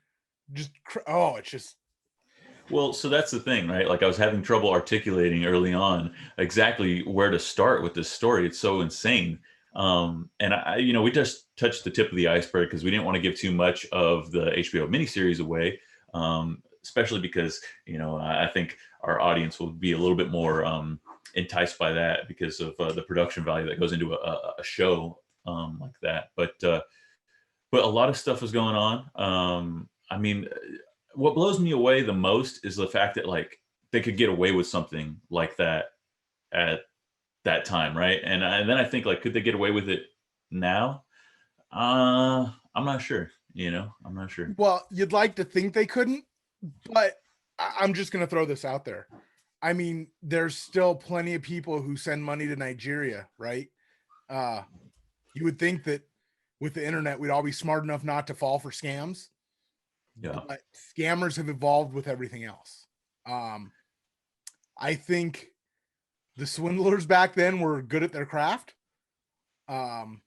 it's just, Well, so that's the thing, right? Like I was having trouble articulating early on exactly where to start with this story. It's so insane. And we just touched the tip of the iceberg because we didn't want to give too much of the HBO miniseries away, especially because, I think our audience will be a little bit more enticed by that because of the production value that goes into a show like that. But a lot of stuff was going on. I mean, what blows me away the most is the fact that like they could get away with something like that at that time, right? And then I think like, could they get away with it now? I'm not sure. I'm not sure. well, you'd like to think they couldn't, but I'm just going to throw this out there. I mean, there's still plenty of people who send money to Nigeria, right? You would think that with the internet, we'd all be smart enough not to fall for scams. Yeah. But scammers have evolved with everything else. I think the swindlers back then were good at their craft. And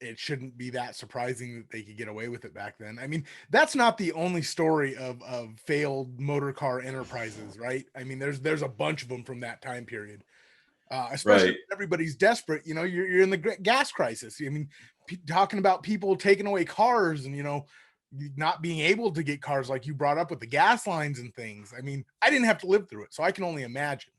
it shouldn't be that surprising that they could get away with it back then. I mean, that's not the only story of failed motor car enterprises, right? I mean, there's a bunch of them from that time period. Especially Right. when everybody's desperate. You're in the gas crisis. I mean, talking about people taking away cars and not being able to get cars, like you brought up with the gas lines and things. I mean, I didn't have to live through it, so I can only imagine.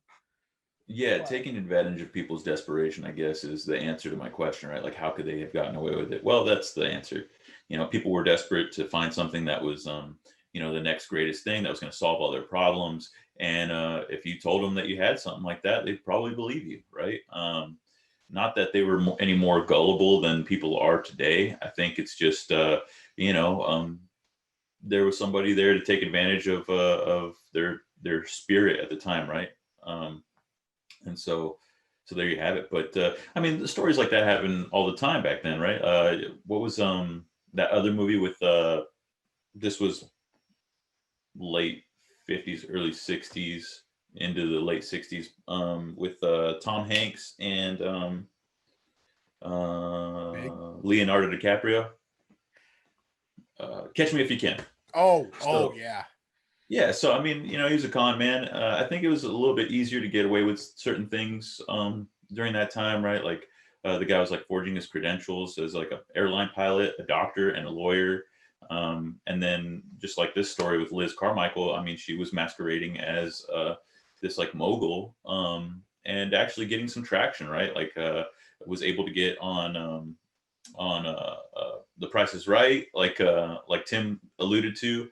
Yeah, taking advantage of people's desperation, I guess, is the answer to my question, right? Like, how could they have gotten away with it? Well, that's the answer. People were desperate to find something that was, the next greatest thing that was going to solve all their problems. And if you told them that you had something like that, they'd probably believe you, right? Not that they were any more gullible than people are today. I think it's just, there was somebody there to take advantage of their spirit at the time, right? And so there you have it. But I mean, the stories like that happen all the time back then, right? What was that other movie with this was late 50s, early 60s into the late 60s with Tom Hanks and Leonardo DiCaprio. Catch Me If You Can. Oh yeah. Yeah, so I mean, he was a con man. I think it was a little bit easier to get away with certain things during that time, right? Like the guy was like forging his credentials as like an airline pilot, a doctor, and a lawyer. And then just like this story with Liz Carmichael, I mean, she was masquerading as this like mogul and actually getting some traction, right? Like was able to get on The Price is Right, like Tim alluded to.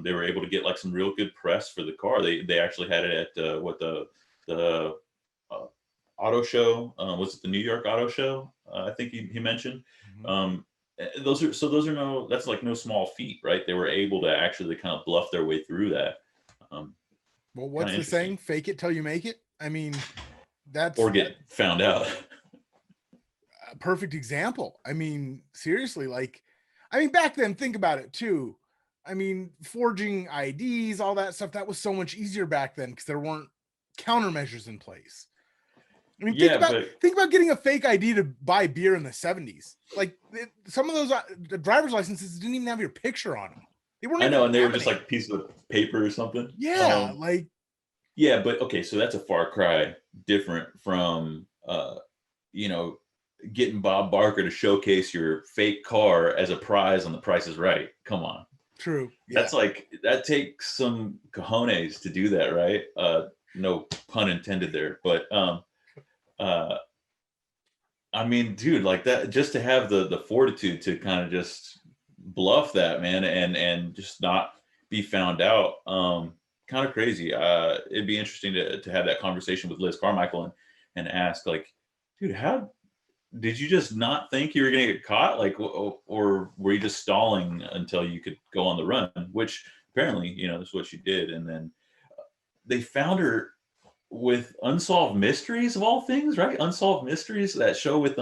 They were able to get like some real good press for the car. They actually had it at the auto show. Was it the New York Auto Show? I think he mentioned. Mhm. That's like no small feat, right? They were able to actually kind of bluff their way through that. Well, Kind what's of the interesting. saying? Fake it till you make it. I mean, that's Or get found out. a perfect example. I mean, seriously, like, I mean, back then, think about it too. I mean, forging IDs, all that stuff, that was so much easier back then because there weren't countermeasures in place. I mean, Yeah, but think about getting a fake ID to buy beer in the 70s. Like some of those the driver's licenses didn't even have your picture on them. They weren't I even know, and they were just laminated. like pieces of paper or something. Yeah, like Yeah, but okay, so that's a far cry different from you know, getting Bob Barker to showcase your fake car as a prize on The Price is Right. Come on. true. Yeah. That's like that takes some cojones to do that, right? No pun intended there. But uh I mean, dude, like that just to have the fortitude to kind of just bluff that, man, and just not be found out. Kind of crazy. It'd be interesting to have that conversation with Liz Carmichael and ask like, dude, how did you just not think you were going to get caught? Like, or were you just stalling until you could go on the run? Which apparently, that's what she did. And then they found her with Unsolved Mysteries of all things, right? Unsolved Mysteries, that show with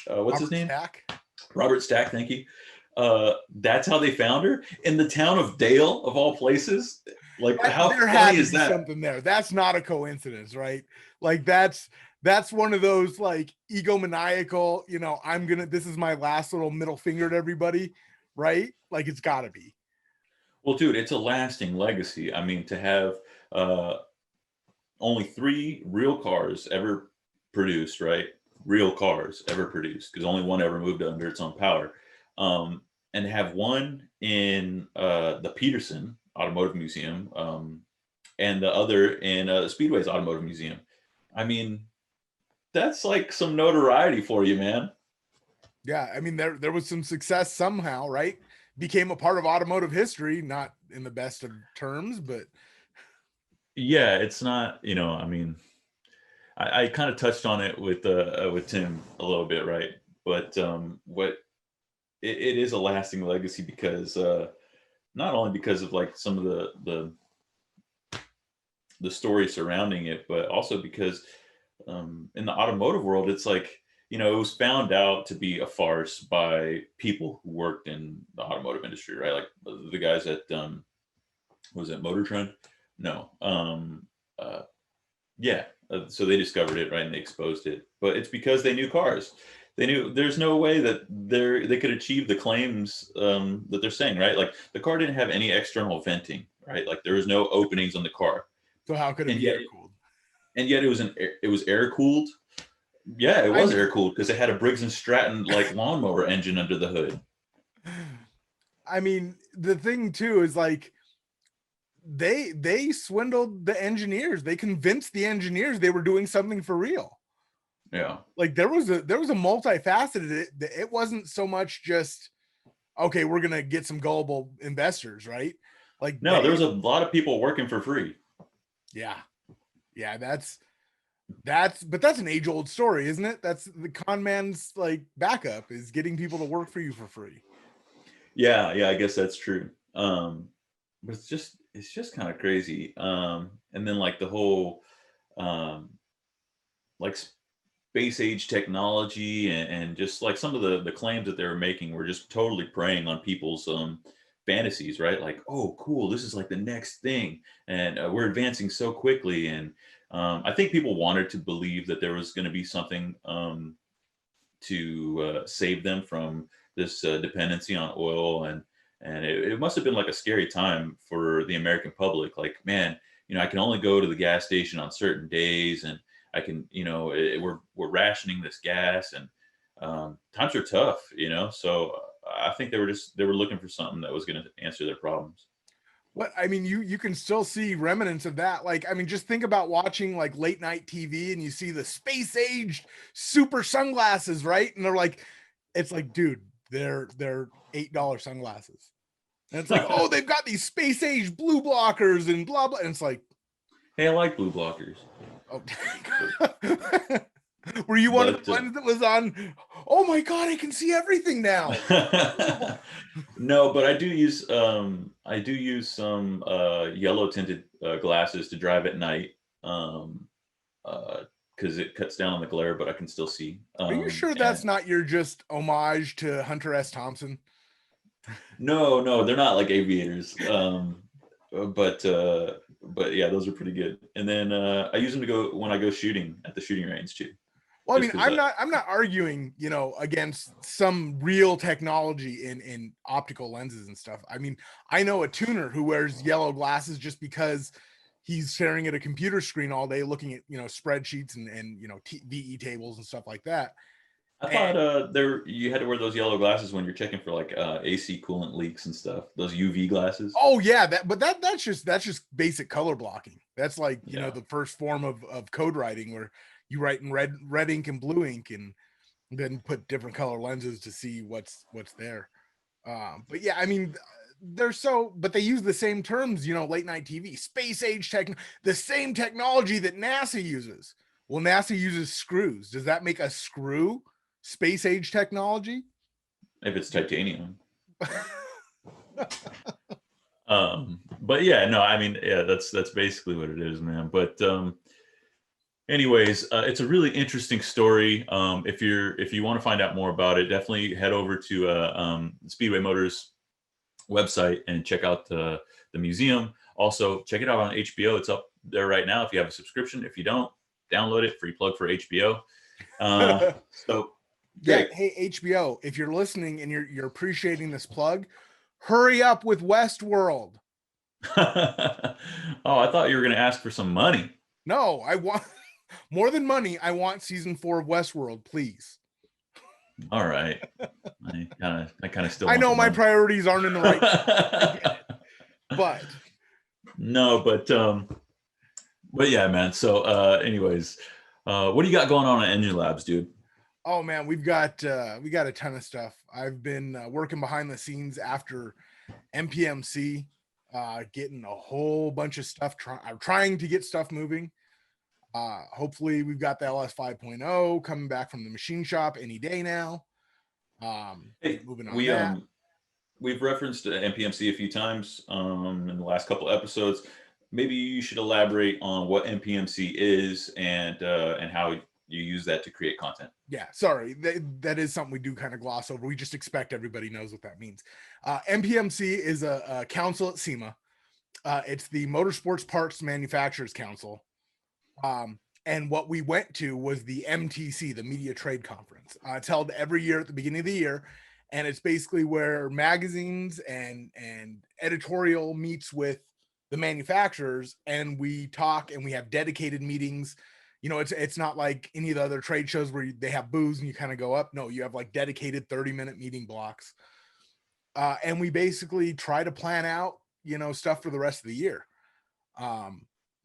what's his name? Stack. Robert Stack, thank you. That's how they found her in the town of Dale, of all places. Like, how There funny had to is be that? something there. That's not a coincidence, right? Like that's one of those like egomaniacal, you know, this is my last little middle finger to everybody, right? Like it's gotta be. Well, dude, it's a lasting legacy. I mean, to have uh, only 3 real cars ever produced, right? Real cars ever produced, because only one ever moved under its own power. And have one in the Peterson Automotive Museum, and the other in Speedway's Automotive Museum. I mean, that's like some notoriety for you, man. Yeah, I mean there was some success somehow, right? Became a part of automotive history, not in the best of terms, but Yeah, it's not, I mean, I kind of touched on it with Tim a little bit, right? But what it is a lasting legacy because not only because of like some of the story surrounding it, but also because in the automotive world, it's like, it was found out to be a farce by people who worked in the automotive industry, right? Like the guys at was it Motor Trend? No. Uh, yeah. So they discovered it, right, and they exposed it. But it's because they knew cars. They knew there's no way that they could achieve the claims that they're saying, right? Like the car didn't have any external venting, right? Like there was no openings on the car, so how could it and be yet, air cooled? and yet it was air cooled. Yeah, it was air cooled because it had a Briggs and Stratton like lawnmower engine under the hood. I mean, the thing too is like they swindled the engineers. They convinced the engineers they were doing something for real. Yeah. Like there was a multifaceted. It wasn't so much just okay, we're gonna get some gullible investors, right? Like No, there was a lot of people working for free. Yeah, but that's an age old story, isn't it? That's the con man's like backup is getting people to work for you for free. Yeah, I guess that's true. But it's just kind of crazy. And then like the whole um, like space age technology and just like some of the claims that they were making were just totally preying on people's fantasies, right? Like, oh, cool, this is like the next thing, and we're advancing so quickly. And I think people wanted to believe that there was going to be something to save them from this dependency on oil, and it must have been like a scary time for the American public. Like, man, I can only go to the gas station on certain days, and I can, we're rationing this gas, and times are tough, So I think they were looking for something that was going to answer their problems. What I mean, you can still see remnants of that. Like, I mean, just think about watching like late night TV and you see the space aged super sunglasses, right? And they're like, it's like, dude, they're $8 sunglasses. And it's like, oh, they've got these space aged blue blockers and blah blah. And it's like, hey, I like blue blockers. oh, were you one of the ones that was on? Oh my god, I can see everything now. No, but I do use some yellow tinted glasses to drive at night, because it cuts down on the glare, but I can still see. Are you sure that's not your just homage to Hunter S. Thompson? No, they're not like aviators. But yeah, those are pretty good. And then I use them to go when I go shooting at the shooting range too. Well, I mean, I'm not arguing, against some real technology in optical lenses and stuff. I mean, I know a tuner who wears yellow glasses just because he's staring at a computer screen all day, looking at, spreadsheets and VE tables and stuff like that. I thought you had to wear those yellow glasses when you're checking for like AC coolant leaks and stuff. Those UV glasses. Oh yeah, that's just basic color blocking. That's like the first form of code writing where you write in red ink and blue ink and then put different color lenses to see what's there. But yeah, I mean, but they use the same terms, late night TV, space age the same technology that NASA uses. Well, NASA uses screws. Does that make a screw space age technology? If it's titanium. But yeah, no, I mean, yeah, that's basically what it is, man. But anyways, it's a really interesting story. If you want to find out more about it, definitely head over to Speedway Motors website and check out the museum. Also, check it out on HBO. It's up there right now if you have a subscription. If you don't, download it. Free plug for HBO. So yeah, great. hey HBO, if you're listening and you're appreciating this plug, hurry up with Westworld. Oh, I thought you were going to ask for some money. No, I want more than money. I want season 4 of Westworld, please. All right. I kind of still. I want know the my money. priorities aren't in the right. I get it. No, but yeah, man. So, anyways, what do you got going on at Engine Labs, dude? Oh man, we got a ton of stuff. I've been working behind the scenes after MPMC, getting a whole bunch of stuff. I'm trying to get stuff moving. Hopefully, we've got the LS 5.0 coming back from the machine shop any day now. Hey, moving on that. We've referenced MPMC a few times in the last couple episodes. Maybe you should elaborate on what MPMC is and how you use that to create content. Yeah, sorry, that is something we do kind of gloss over. We just expect everybody knows what that means. MPMC is a council at SEMA. It's the Motorsports Parts Manufacturers Council. And what we went to was the MTC, the Media Trade Conference. It's held every year at the beginning of the year, and it's basically where magazines and editorial meets with the manufacturers, and we talk and we have dedicated meetings. You know, it's not like any of the other trade shows where they have booths and you kind of go up. No, you have like dedicated 30-minute meeting blocks. And we basically try to plan out, you know, stuff for the rest of the year.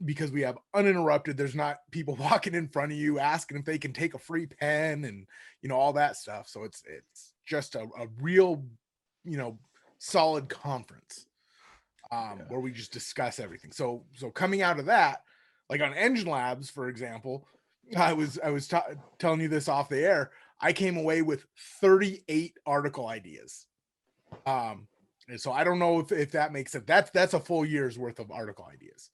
Because we have uninterrupted, there's not people walking in front of you asking if they can take a free pen and, you know, all that stuff. So it's just a real, you know, solid conference where we just discuss everything. So coming out of that, like on Engine Labs, for example, I was telling you this off the air. I came away with 38 article ideas. And so I don't know if that makes it. That's a full year's worth of article ideas.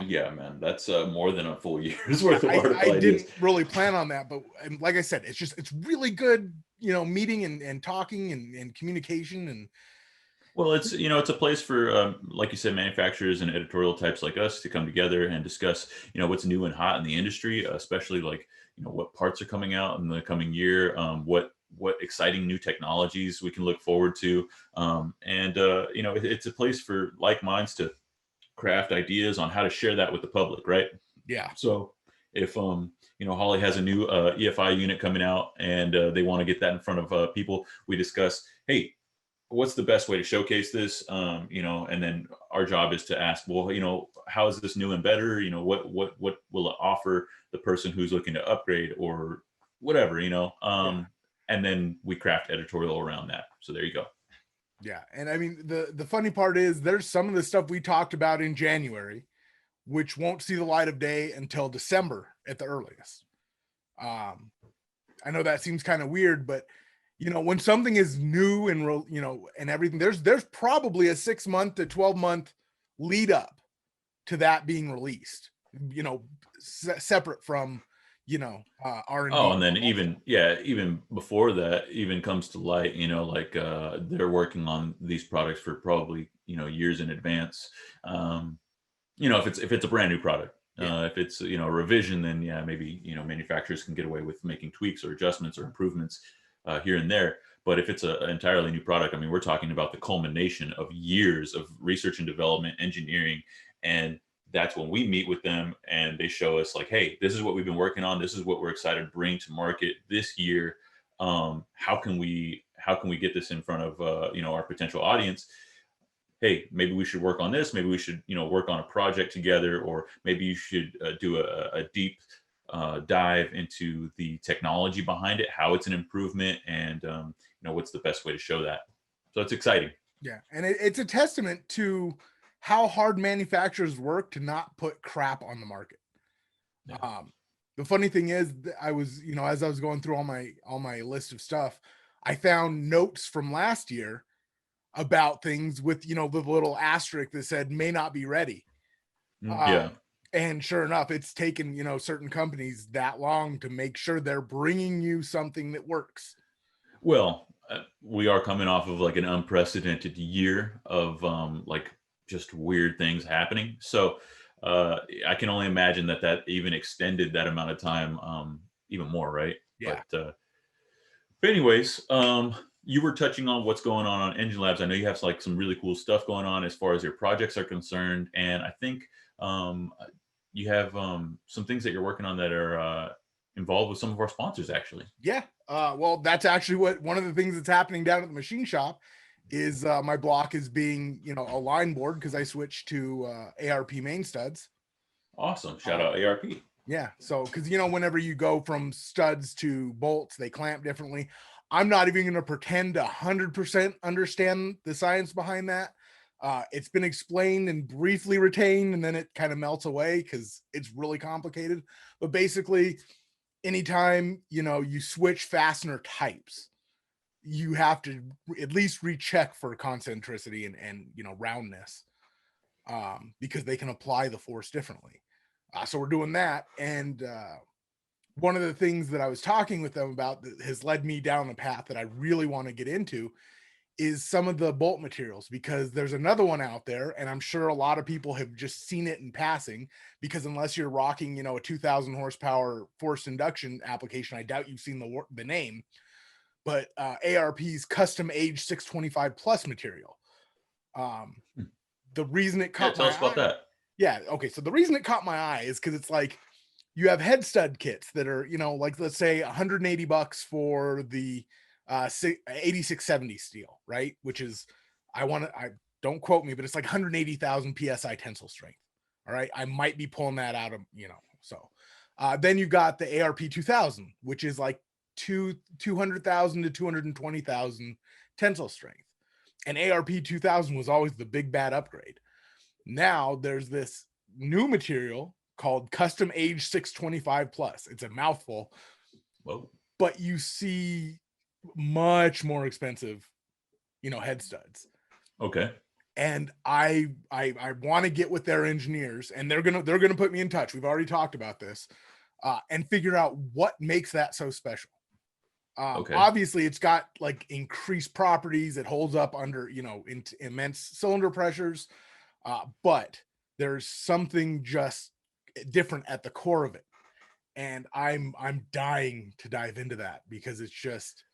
Yeah, man, that's more than a full year's worth of article I ideas. didn't really plan on that, but like I said, it's really good, you know, meeting and talking and communication. And well, it's a place for like you said, manufacturers and editorial types like us to come together and discuss, what's new and hot in the industry, especially like, what parts are coming out in the coming year, what exciting new technologies we can look forward to, it's a place for like minds to craft ideas on how to share that with the public, right? yeah. So if Holly has a new EFI unit coming out and they want to get that in front of people, we discuss, hey, what's the best way to showcase this? And then our job is to ask, well, how is this new and better? What will it offer the person who's looking to upgrade or whatever, and then we craft editorial around that. So there you go. Yeah. And I mean, the funny part is there's some of the stuff we talked about in January, which won't see the light of day until December at the earliest. I know that seems kind of weird, but when something is new and and everything, there's probably a 6-month to 12-month lead up to that being released, separate from, R&D. Oh, and then even before that even comes to light, they're working on these products for probably, years in advance. If it's a brand new product, if it's, a revision, then maybe, manufacturers can get away with making tweaks or adjustments or improvements here and there. But if it's an entirely new product, I mean, we're talking about the culmination of years of research and development, engineering, and that's when we meet with them and they show us like, hey, this is what we've been working on. This is what we're excited to bring to market this year. How can we get this in front of our potential audience? Hey, maybe we should work on this. Maybe we should work on a project together, or maybe you should do a deep dive into the technology behind it, how it's an improvement, and what's the best way to show that. So it's exciting. Yeah, and it's a testament to how hard manufacturers work to not put crap on the market. Yeah. The funny thing is, I was, as I was going through all my list of stuff, I found notes from last year about things with, the little asterisk that said may not be ready. Yeah. And sure enough, it's taken, you know, certain companies that long to make sure they're bringing you something that works. Well, we are coming off of like an unprecedented year of like just weird things happening. So I can only imagine that that even extended that amount of time even more, right? Yeah. But anyways, you were touching on what's going on Engine Labs. I know you have like some really cool stuff going on as far as your projects are concerned, and I think um, you have some things that you're working on that are involved with some of our sponsors, actually. Yeah. Well, that's actually what one of the things that's happening down at the machine shop is my block is being, you know, a line board because I switched to ARP main studs. Awesome! Shout out ARP. Yeah. So, because, you know, whenever you go from studs to bolts, they clamp differently. I'm not even going to pretend to 100% understand the science behind that. It's been explained and briefly retained, and then it kind of melts away because it's really complicated. But basically, anytime, you know, you switch fastener types, you have to at least recheck for concentricity and you know, roundness, because they can apply the force differently. So we're doing that. And one of the things that I was talking with them about that has led me down the path that I really want to get into is some of the bolt materials, because there's another one out there, and I'm sure a lot of people have just seen it in passing, because unless you're rocking, you know, a 2000 horsepower forced induction application, I doubt you've seen the name. But ARP's custom age 625 plus material. Um, the reason it Yeah, caught tell my us about eye, that. yeah, okay, so the reason it caught my eye is because it's like you have head stud kits that are, you know, like let's say $180 for the 8670 steel, right? Which is, I don't quote me, but it's like 180,000 psi tensile strength. All right, I might be pulling that out of, you know. So then you got the ARP 2000, which is like 200,000 to 220,000 tensile strength, and ARP 2000 was always the big bad upgrade. Now there's this new material called custom age 625 plus. It's a mouthful. Whoa. But you see much more expensive, you know, head studs. Okay. And I want to get with their engineers, and they're gonna put me in touch. We've already talked about this, and figure out what makes that so special. Okay. Obviously, it's got like increased properties. It holds up under, you know, immense cylinder pressures, but there's something just different at the core of it, and I'm dying to dive into that because it's just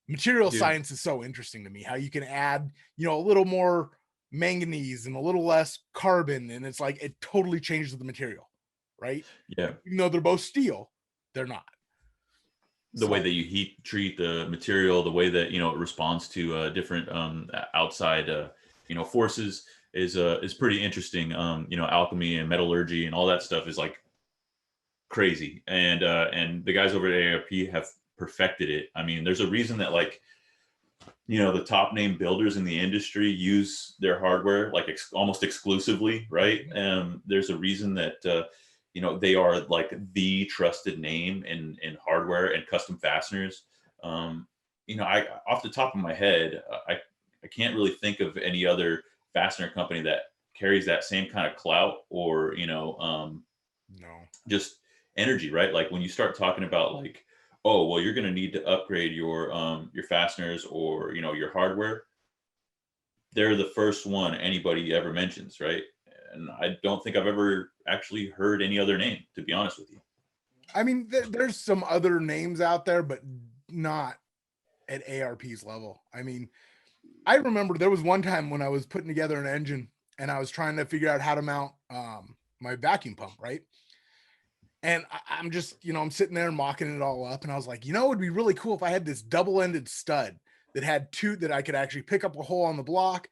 material Dude. science is so interesting to me. How you can add, you know, a little more manganese and a little less carbon, and it's like it totally changes the material, right? Yeah. Even though they're both steel, they're not. The way that you heat treat the material, the way that, you know, it responds to different outside you know, forces is pretty interesting. You know, alchemy and metallurgy and all that stuff is like crazy, and the guys over at ARP have perfected it. I mean, there's a reason that, like, you know, the top name builders in the industry use their hardware like almost exclusively, right? There's a reason that you know, they are like the trusted name in hardware and custom fasteners. You know, I off the top of my head, I can't really think of any other fastener company that carries that same kind of clout, or, you know, No. just energy, right? Like when you start talking about like, oh, well, you're going to need to upgrade your fasteners, or, you know, your hardware. They're the first one anybody ever mentions, right? And I don't think I've ever actually heard any other name, to be honest with you. I mean, there's some other names out there, but not at ARP's level. I mean, I remember there was one time when I was putting together an engine and I was trying to figure out how to mount my vacuum pump, right? And I'm just, you know, I'm sitting there mocking it all up. And I was like, you know, it would be really cool if I had this double-ended stud that had two, that I could actually pick up a hole on the block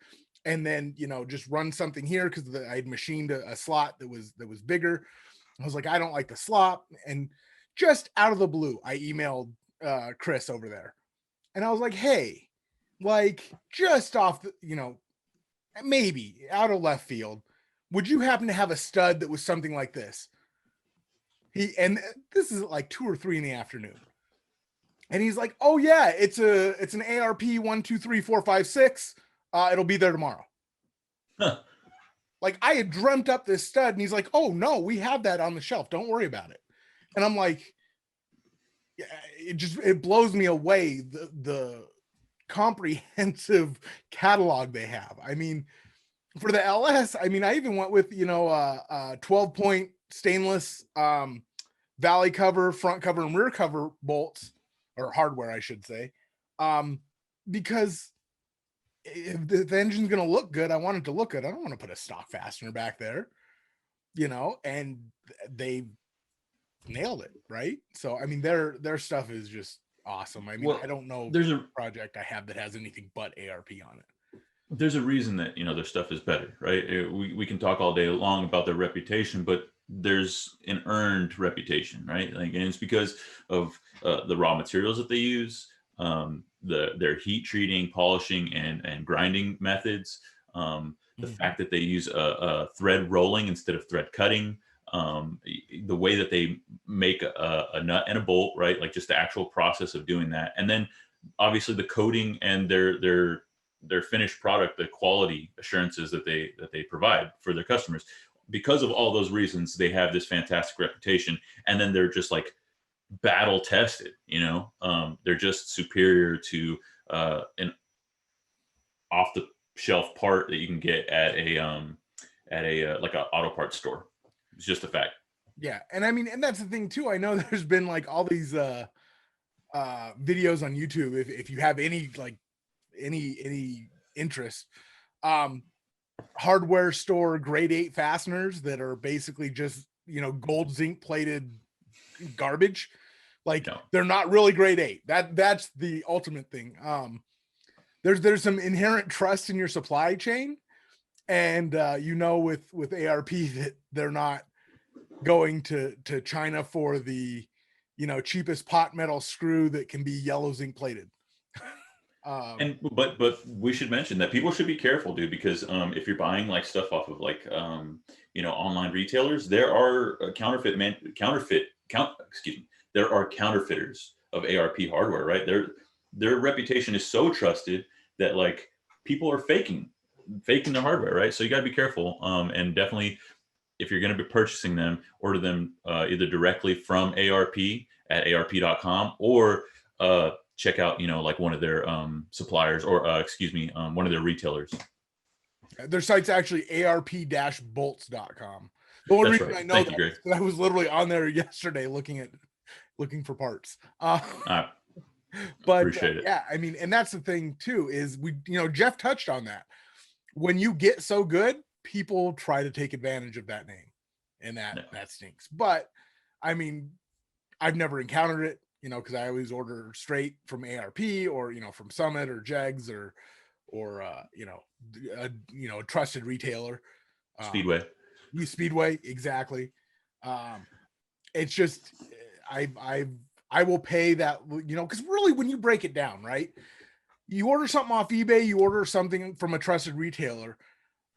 and then, you know, just run something here, because I had machined a slot that was bigger. I was like, I don't like the slop. And just out of the blue, I emailed Chris over there. And I was like, hey, like, just off the, you know, maybe out of left field, would you happen to have a stud that was something like this? And this is at like 2 or 3 in the afternoon. And he's like, oh yeah, it's an ARP 1, 2, 3, 4, 5, 6. It'll be there tomorrow. Huh. Like I had dreamt up this stud, and he's like, "Oh no, we have that on the shelf. Don't worry about it." And I'm like, yeah, it blows me away the comprehensive catalog they have. I mean, for the LS, I mean, I even went with 12-point stainless valley cover, front cover, and rear cover bolts, or hardware, I should say, because if the engine's going to look good, I want it to look good. I don't want to put a stock fastener back there, and they nailed it, right? So I mean, their stuff is just awesome. I mean, Well, I don't know there's a project I have that has anything but ARP on it. there's a reason that their stuff is better, right? We can talk all day long about their reputation, but there's an earned reputation, right? Like, and it's because of the raw materials that they use, their heat treating, polishing, and grinding methods, the fact that they use a thread rolling instead of thread cutting, the way that they make a nut and a bolt, right? Like just the actual process of doing that, and then obviously the coating and their finished product, the quality assurances that they provide for their customers. Because of all those reasons, they have this fantastic reputation, and then they're just like battle tested. They're just superior to an off the shelf part that you can get at a like an auto parts store. It's just a fact. Yeah, and I mean, and that's the thing too. I know there's been like all these videos on YouTube. If you have any like any interest, hardware store grade 8 fasteners that are basically just gold zinc plated garbage. Like they're not really grade 8. That's the ultimate thing. There's some inherent trust in your supply chain, and with ARP that they're not going to China for the cheapest pot metal screw that can be yellow zinc plated. But we should mention that people should be careful, dude, because if you're buying like stuff off of like online retailers, there are there are counterfeiters of ARP hardware, right? Their reputation is so trusted that like people are faking the hardware, right? So you got to be careful, and definitely if you're going to be purchasing them, order them either directly from ARP at arp.com or check out like one of their suppliers, or one of their retailers. Their site's actually arp-bolts.com. The only reason I know that is I was literally on there yesterday looking for parts. But appreciate it. Yeah, I mean, and that's the thing too, is Jeff touched on that. When you get so good, people try to take advantage of that name, and that stinks. But I mean, I've never encountered it, because I always order straight from ARP or from Summit or Jegs or a trusted retailer. Speedway. Speedway, exactly. It's just I will pay that, because really when you break it down, right? You order something off eBay, you order something from a trusted retailer,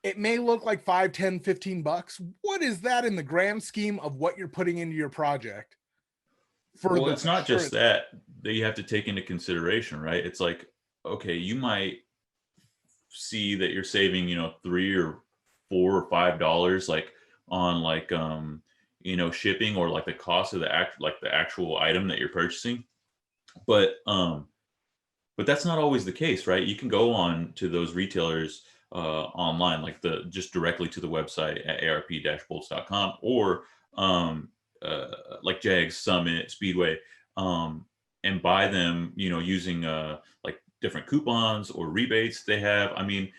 it may look like 5, 10, 15 bucks. What is that in the grand scheme of what you're putting into your project? Well, it's not just that you have to take into consideration, right? It's like, okay, you might see that you're saving, $3 or $4 or $5 like on like shipping, or like the cost of the actual item that you're purchasing. But that's not always the case, right? You can go on to those retailers online, like just directly to the website at arp-bolts.com, or like Jags, Summit, Speedway, and buy them, using like different coupons or rebates they have. I mean,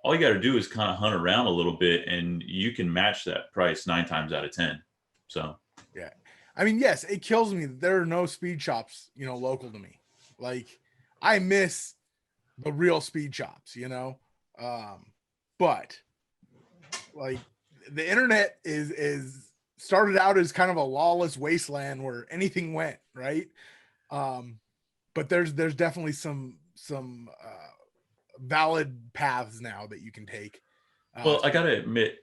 all you got to do is kind of hunt around a little bit, and you can match that price 9 times out of 10. So yeah, I mean, yes, it kills me that there are no speed shops, local to me. Like, I miss the real speed shops, but like the internet is started out as kind of a lawless wasteland where anything went, right? But there's definitely some valid paths now that you can take. Well, I gotta admit,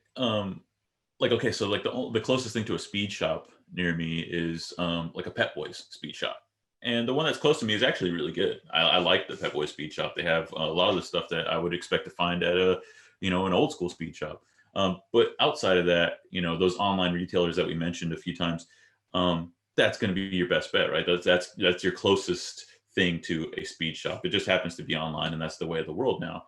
okay, so like the closest thing to a speed shop near me is like a Pep Boys speed shop. And the one that's close to me is actually really good. I like the Pep Boys speed shop. They have a lot of the stuff that I would expect to find at an old school speed shop. But outside of that, those online retailers that we mentioned a few times, that's going to be your best bet, right? That's your closest thing to a speed shop. It just happens to be online, and that's the way of the world now.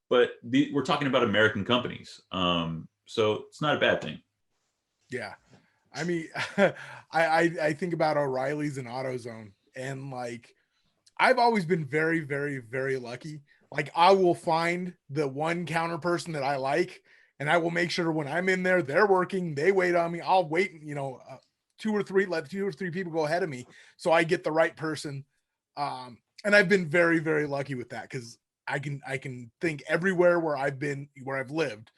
But we're talking about American companies, so it's not a bad thing. Yeah. I mean, I think about O'Reilly's and AutoZone, and like, I've always been very, very, very lucky. Like, I will find the one counter person that I like, and I will make sure when I'm in there, they're working, they wait on me. I'll wait, let 2 or 3 people go ahead of me, so I get the right person. And I've been very, very lucky with that, because I can think everywhere where I've lived,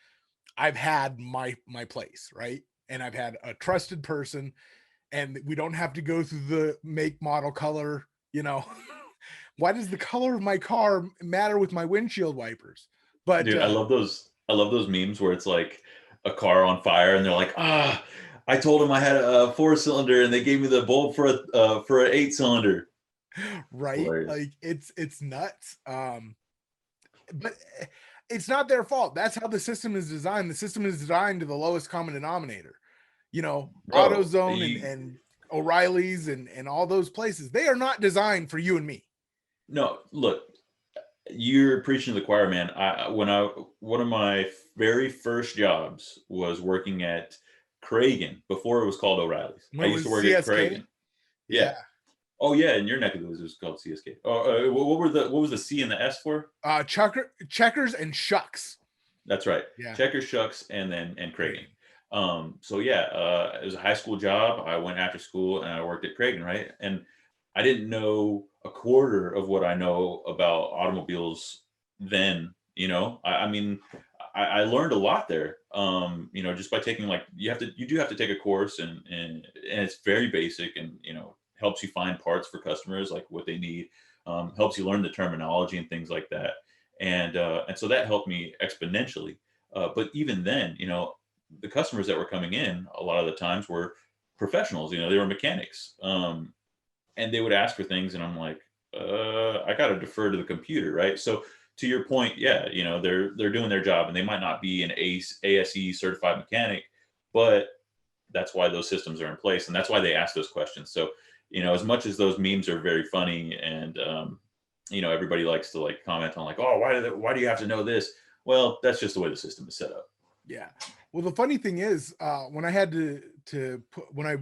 I've had my place, right? And I've had a trusted person, and we don't have to go through the make, model, color. Why does the color of my car matter with my windshield wipers? But Dude, I love those memes where it's like a car on fire, and they're like, I told them I had a 4-cylinder, and they gave me the bulb for an 8-cylinder. right, Hilarious. like it's nuts. But it's not their fault. That's how the system is designed. The system is designed to the lowest common denominator. Bro, AutoZone and O'Reilly's and all those places, they are not designed for you and me. No, look, you're preaching to the choir, man. One of my very first jobs was working at Cragen before it was called O'Reilly's. When I it used to was work at CSK? Cragen. Yeah. Oh yeah, in your neck of the woods it was called CSK. Oh, what was the C and the S for? Checkers and Shucks. That's right. Yeah. Checkers, Shucks, and Cragen. So yeah, it was a high school job. I went after school and I worked at Cragen, right? And I didn't know a quarter of what I know about automobiles then. I mean, I learned a lot there. Just by taking, like, you do have to take a course, and it's very basic, and helps you find parts for customers, like what they need, helps you learn the terminology and things like that. And so that helped me exponentially. But even then, the customers that were coming in a lot of the times were professionals. They were mechanics, and they would ask for things, and I'm like, I got to defer to the computer, right? So to your point, yeah, they're doing their job, and they might not be an ASE certified mechanic, but that's why those systems are in place, and that's why they ask those questions. So as much as those memes are very funny, and everybody likes to like comment on like, oh, why do you have to know this? Well, that's just the way the system is set up. Yeah. Well, the funny thing is, when I had when I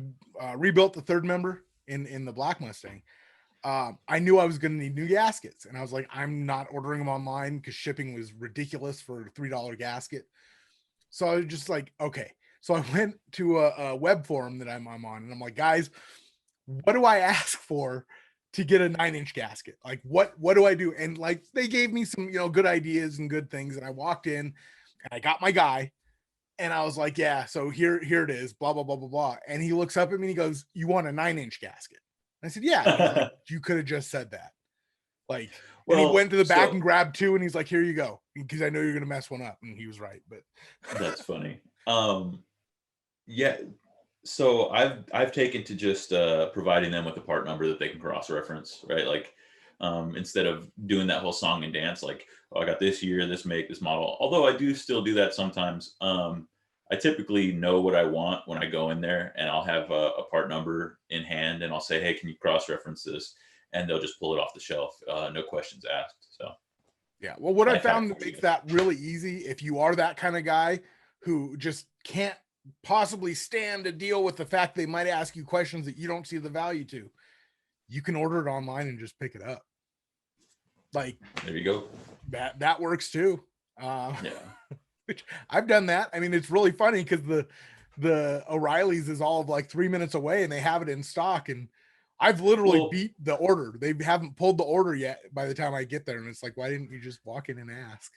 rebuilt the third member in the Black Mustang, I knew I was going to need new gaskets, and I was like, I'm not ordering them online because shipping was ridiculous for a $3 gasket. So I was just like, okay. So I went to a web forum that I'm on, and I'm like, guys, what do I ask for to get a 9-inch gasket? Like, what do I do? And like, they gave me some, good ideas and good things. And I walked in and I got my guy, and I was like, yeah, so here it is, blah, blah, blah, blah, blah. And he looks up at me and he goes, you want a 9-inch gasket? And I said, yeah. And he's like, you could have just said that. Like, well, and he went to the back and grabbed 2, and he's like, here you go, because I know you're going to mess one up. And he was right. But that's funny. Yeah. So I've taken to just providing them with a part number that they can cross-reference, right? Like, instead of doing that whole song and dance, like, oh, I got this year, this make, this model. Although I do still do that sometimes. I typically know what I want when I go in there, and I'll have a part number in hand, and I'll say, hey, can you cross-reference this? And they'll just pull it off the shelf, no questions asked. So yeah, well, what I found that makes that really easy, if you are that kind of guy who just can't possibly stand to deal with the fact they might ask you questions that you don't see the value to, you can order it online and just pick it up. Like, there you go. That works too. Yeah. Which I've done that. I mean, it's really funny because the O'Reilly's is all of like 3 minutes away, and they have it in stock, and I've literally beat the order. They haven't pulled the order yet by the time I get there, and it's like, why didn't you just walk in and ask?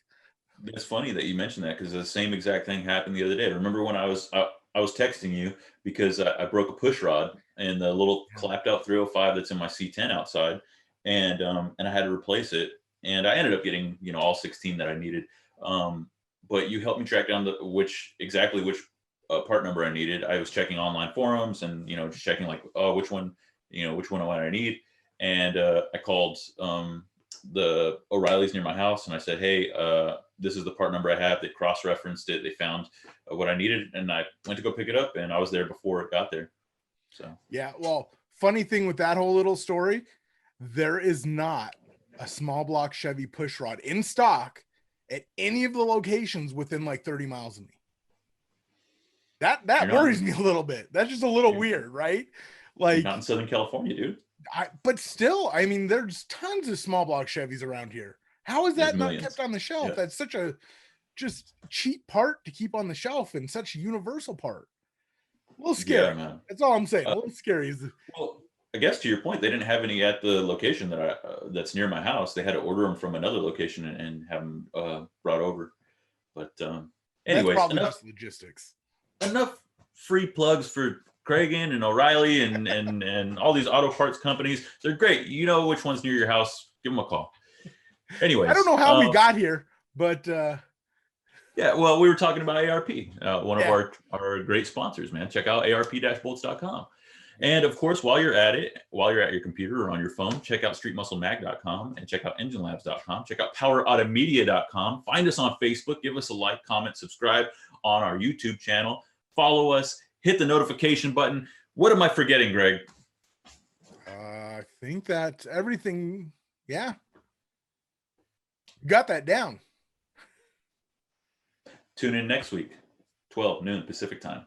It's funny that you mentioned that, because the same exact thing happened the other day. Remember when I was texting you because I broke a push rod and the little clapped out 305 that's in my C10 outside, and I had to replace it, and I ended up getting all 16 that I needed. But you helped me track down which part number I needed. I was checking online forums and just checking like, oh, which one I need, and I called the O'Reilly's near my house, and I said, hey, this is the part number I have. They cross-referenced it. They found what I needed, and I went to go pick it up, and I was there before it got there. So yeah, well, funny thing with that whole little story, there is not a small block Chevy pushrod in stock at any of the locations within like 30 miles of me. That worries me a little bit. That's just a little weird, right? Like, not in Southern California, dude. But still, I mean, there's tons of small block Chevys around here. How is that not kept on the shelf? Yeah. That's such a just cheap part to keep on the shelf and such a universal part. A little scary. Yeah, man. That's all I'm saying. A little scary. Well, I guess to your point, they didn't have any at the location that that's near my house. They had to order them from another location and have them brought over. But anyways, enough logistics. Enough free plugs for Kragen and O'Reilly and all these auto parts companies. They're great. You know which one's near your house. Give them a call. Anyways, I don't know how we got here, but yeah, well, we were talking about ARP, one of our great sponsors, man. Check out arp-bolts.com. And of course, while you're at your computer or on your phone, check out streetmusclemag.com and check out enginelabs.com. Check out powerautomedia.com. Find us on Facebook. Give us a like, comment, subscribe on our YouTube channel. Follow us. Hit the notification button. What am I forgetting, Greg? I think that everything, yeah. Got that down. Tune in next week, 12 noon Pacific time.